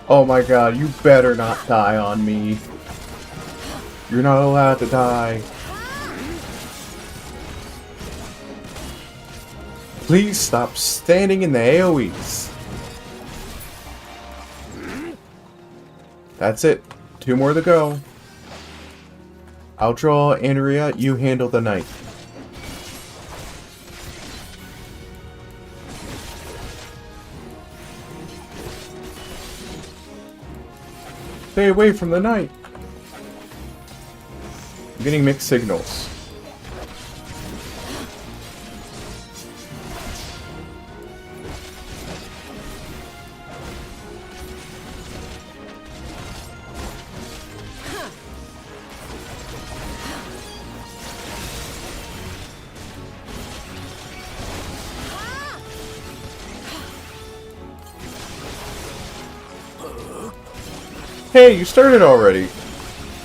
Oh my God, you better not die on me. You're not allowed to die. Please stop standing in the AoEs. That's it. 2 more to go. I'll draw Andrea, you handle the knight. Stay away from the knight. I'm getting mixed signals. Hey, you started already.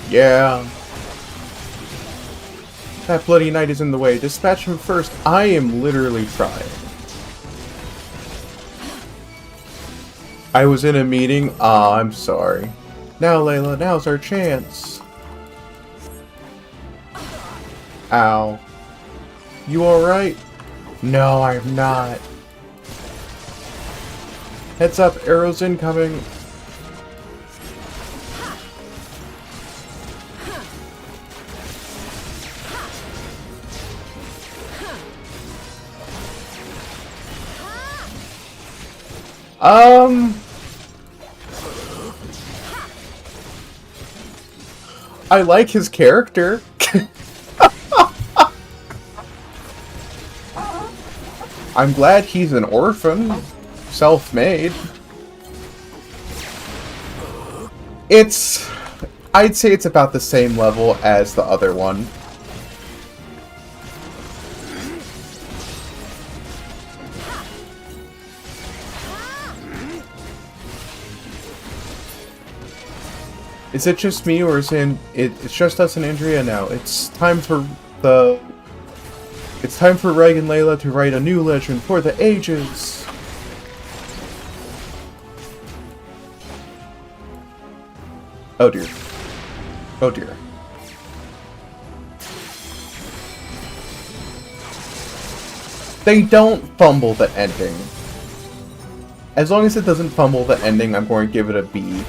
Yeah. That bloody knight is in the way. Dispatch him first. I am literally trying. I was in a meeting. Aw, I'm sorry. Now, Layla, now's our chance. Ow. You alright? No, I'm not. Heads up, arrows incoming. I like his character. I'm glad he's an orphan. Self-made. I'd say it's about the same level as the other one. Is it just me, or is it's just us and Andrea now? It's time for Reg and Layla to write a new legend for the ages. Oh dear. Oh dear. They don't fumble the ending. As long as it doesn't fumble the ending, I'm going to give it a B.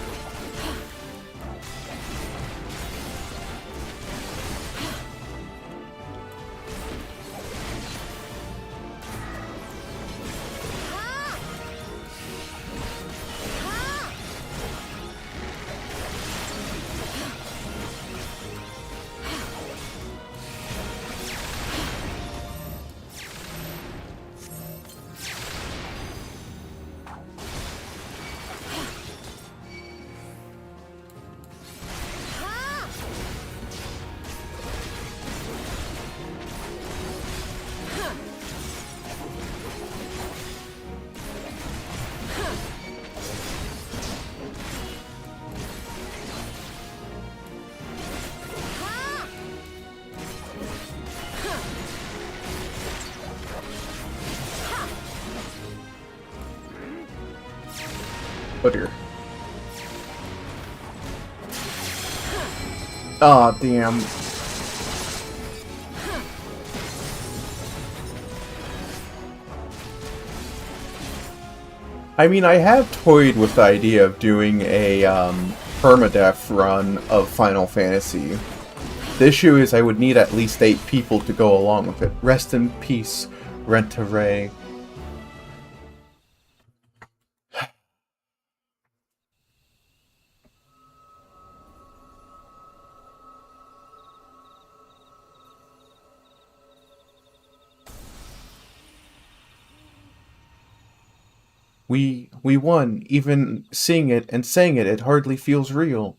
Oh dear. Aw, damn. I mean, I have toyed with the idea of doing a permadeath run of Final Fantasy. The issue is I would need at least 8 people to go along with it. Rest in peace, Rent-A-Ray. We won. Even seeing it and saying it, it hardly feels real.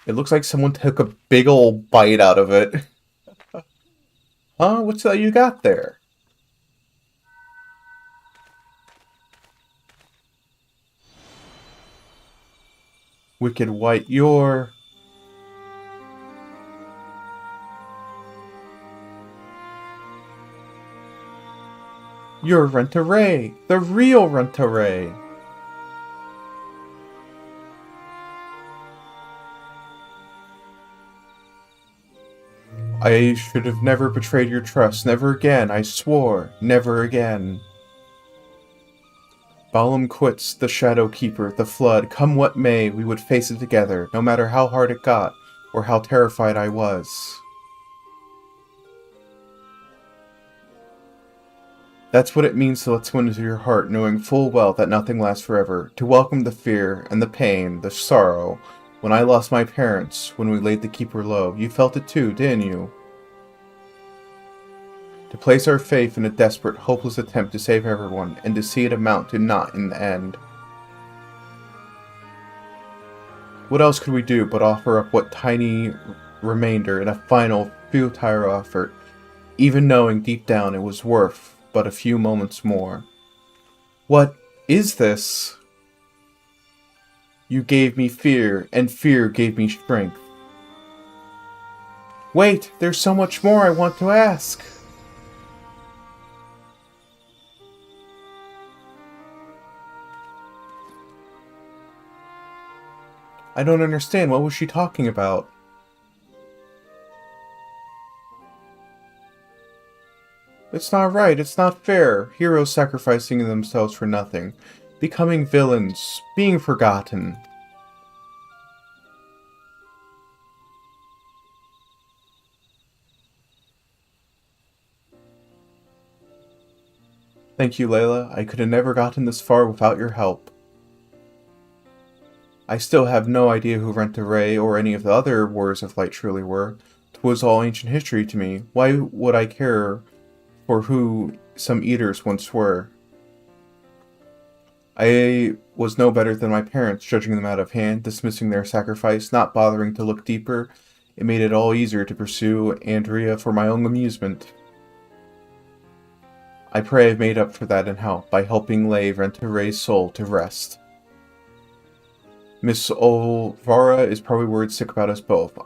It looks like someone took a big ol' bite out of it. Huh? What's that you got there? Wicked White, you're Rent-A-Ray, the real Rent-A-Ray. I should have never betrayed your trust. Never again, I swore. Never again. Balam quits, the Shadow Keeper, the Flood. Come what may, we would face it together, no matter how hard it got, or how terrified I was. That's what it means to let someone into your heart, knowing full well that nothing lasts forever. To welcome the fear, and the pain, the sorrow. When I lost my parents, when we laid the Keeper low, you felt it too, didn't you? To place our faith in a desperate, hopeless attempt to save everyone, and to see it amount to naught in the end. What else could we do but offer up what tiny remainder in a final, futile effort, even knowing deep down it was worth but a few moments more. What is this? You gave me fear, and fear gave me strength. Wait, there's so much more I want to ask. I don't understand. What was she talking about? It's not right. It's not fair. Heroes sacrificing themselves for nothing. Becoming villains. Being forgotten. Thank you, Layla. I could have never gotten this far without your help. I still have no idea who Rent-A-Ray or any of the other Warriors of Light truly were. 'Twas all ancient history to me. Why would I care for who some eaters once were? I was no better than my parents, judging them out of hand, dismissing their sacrifice, not bothering to look deeper. It made it all easier to pursue Andrea for my own amusement. I pray I've made up for that in help by helping lay Rent-A-Ray's soul to rest. Miss Olvara is probably worried sick about us both.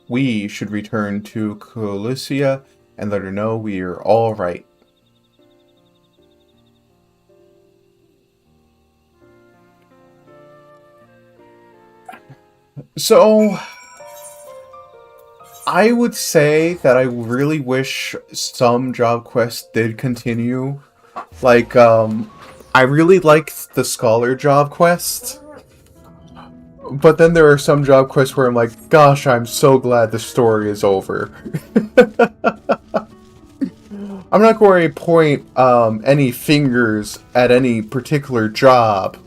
We should return to Colicia and let her know we are all right. So, I would say that I really wish some job quests did continue. Like, I really liked the Scholar job quest. But then there are some job quests where I'm like, gosh, I'm so glad the story is over. I'm not going to point any fingers at any particular job,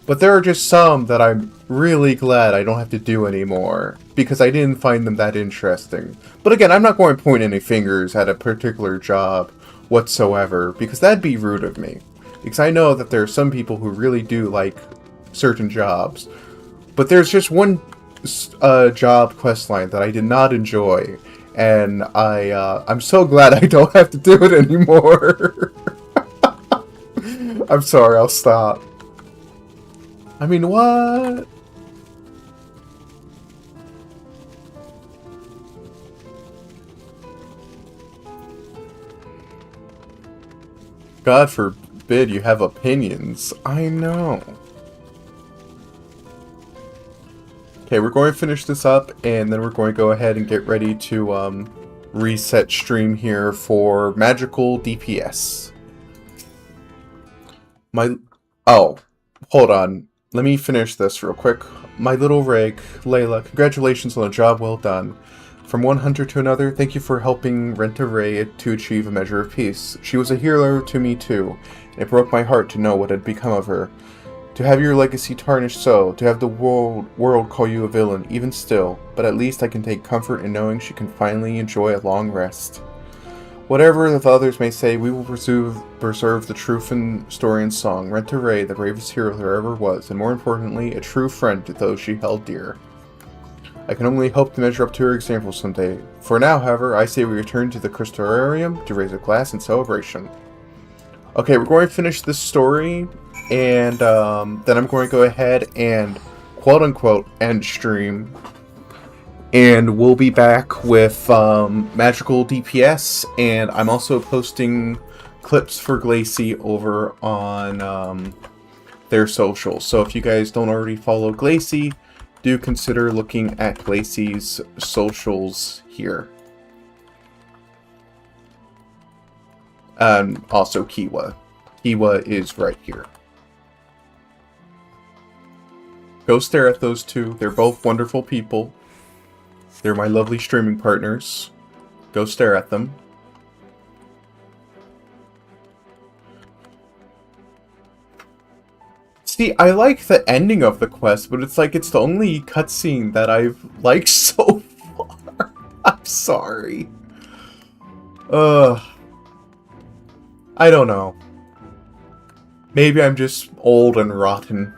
but there are just some that I'm really glad I don't have to do anymore, because I didn't find them that interesting. But again, I'm not going to point any fingers at a particular job whatsoever, because that'd be rude of me. Because I know that there are some people who really do like certain jobs. But there's just one job questline that I did not enjoy, and I'm so glad I don't have to do it anymore. I'm sorry, I'll stop. I mean, what? God forbid you have opinions. I know. Okay, we're going to finish this up, and then we're going to go ahead and get ready to reset stream here for magical DPS. Oh, hold on. Let me finish this real quick. My little Reg, Layla, congratulations on a job well done. From one hunter to another, thank you for helping Rent-A-Ray to achieve a measure of peace. She was a hero to me too, and it broke my heart to know what had become of her. To have your legacy tarnished so, to have the world call you a villain, even still, but at least I can take comfort in knowing she can finally enjoy a long rest. Whatever the others may say, we will preserve the truth in story and song. Rent-A-Ray, the bravest hero there ever was, and more importantly, a true friend to those she held dear. I can only hope to measure up to her example someday. For now, however, I say we return to the Crystarium to raise a glass in celebration. Okay, we're going to finish this story, and then I'm going to go ahead and quote-unquote end stream. And we'll be back with magical DPS, and I'm also posting clips for Glacy over on their socials. So if you guys don't already follow Glacy, do consider looking at Glacy's socials here. And also Kiwa. Kiwa is right here. Go stare at those two. They're both wonderful people. They're my lovely streaming partners. Go stare at them. See, I like the ending of the quest, but it's like it's the only cutscene that I've liked so far. I'm sorry. I don't know. Maybe I'm just old and rotten.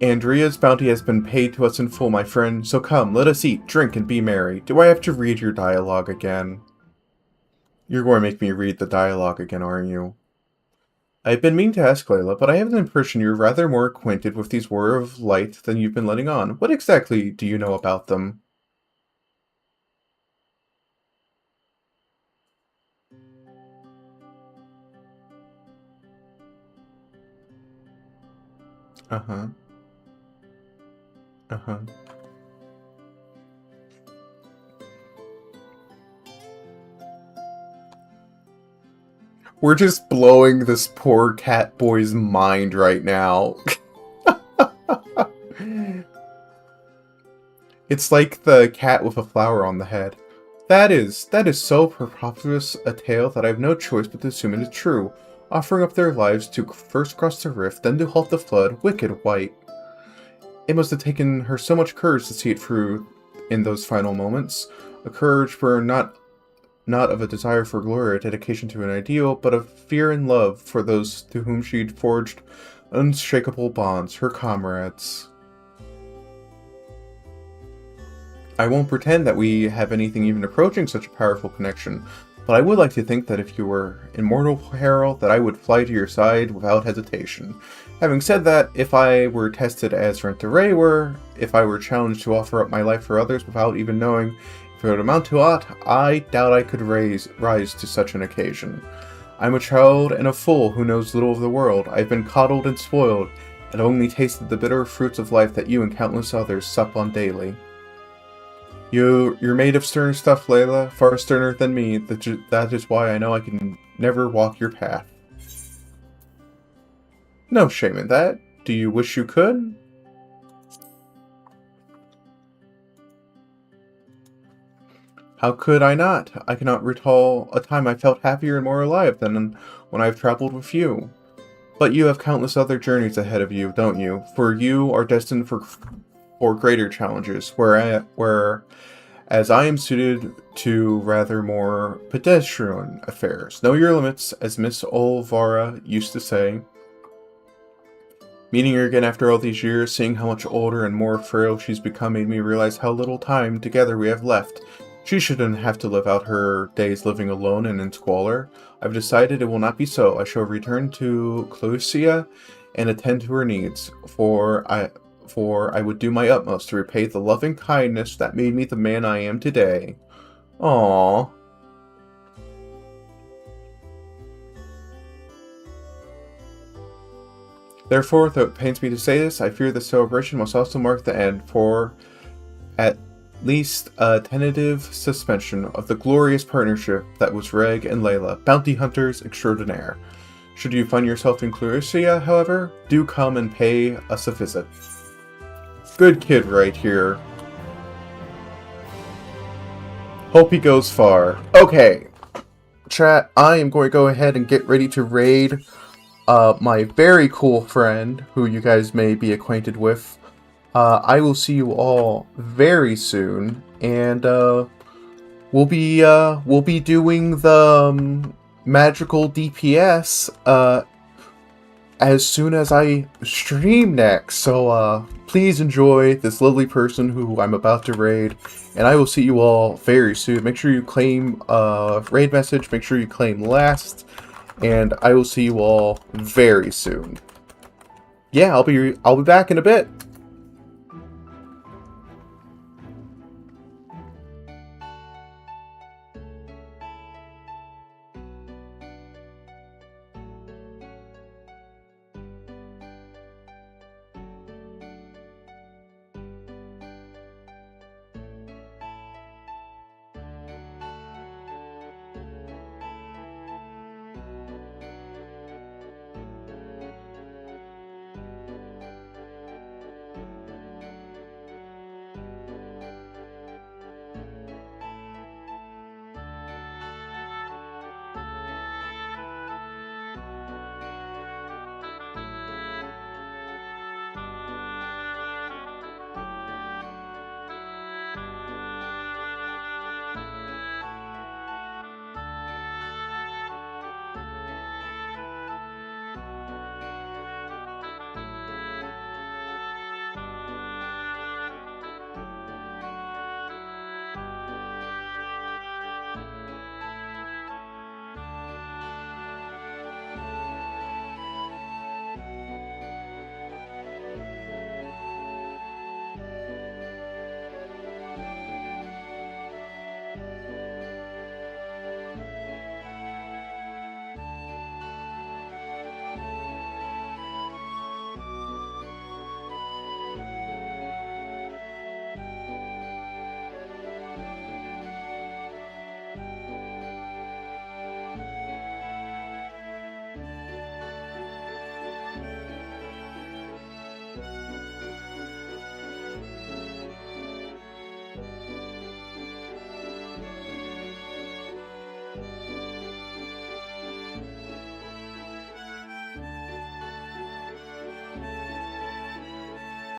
Andrea's bounty has been paid to us in full, my friend, so come, let us eat, drink, and be merry. Do I have to read your dialogue again? You're going to make me read the dialogue again, aren't you? I've been meaning to ask, Layla, but I have an impression you're rather more acquainted with these Warriors of Light than you've been letting on. What exactly do you know about them? Uh-huh. Uh-huh. We're just blowing this poor cat boy's mind right now. It's like the cat with a flower on the head. That is so preposterous a tale that I have no choice but to assume it is true, offering up their lives to first cross the rift, then to halt the flood, wicked wight. It must have taken her so much courage to see it through in those final moments, a courage born not of a desire for glory or dedication to an ideal, but of fear and love for those to whom she'd forged unshakable bonds, her comrades. I won't pretend that we have anything even approaching such a powerful connection, but I would like to think that if you were in mortal peril, that I would fly to your side without hesitation. Having said that, if I were tested as Rent-A-Ray were, if I were challenged to offer up my life for others without even knowing if it would amount to aught, I doubt I could rise to such an occasion. I'm a child and a fool who knows little of the world. I've been coddled and spoiled, and only tasted the bitter fruits of life that you and countless others sup on daily. You're made of stern stuff, Layla, far sterner than me. That is why I know I can never walk your path. No shame in that. Do you wish you could? How could I not? I cannot recall a time I felt happier and more alive than when I've traveled with you. But you have countless other journeys ahead of you, don't you? For you are destined for greater challenges, whereas I am suited to rather more pedestrian affairs. Know your limits, as Miss Olvara used to say. Meeting her again after all these years, seeing how much older and more frail she's become made me realize how little time together we have left. She shouldn't have to live out her days living alone and in squalor. I've decided it will not be so. I shall return to Clusia and attend to her needs, for I would do my utmost to repay the loving kindness that made me the man I am today. Aww. Therefore, though it pains me to say this, I fear the celebration must also mark the end, for at least a tentative suspension of the glorious partnership that was Reg and Layla, bounty hunters extraordinaire. Should you find yourself in Clusia, however, do come and pay us a visit. Good kid right here. Hope he goes far. Okay, chat, I am going to go ahead and get ready to raid my very cool friend, who you guys may be acquainted with. I will see you all very soon, and we'll be doing the magical DPS as soon as I stream next. So please enjoy this lovely person who I'm about to raid, and I will see you all very soon. Make sure you claim raid message. Make sure you claim last, and I will see you all very soon. Yeah, I'll be back in a bit.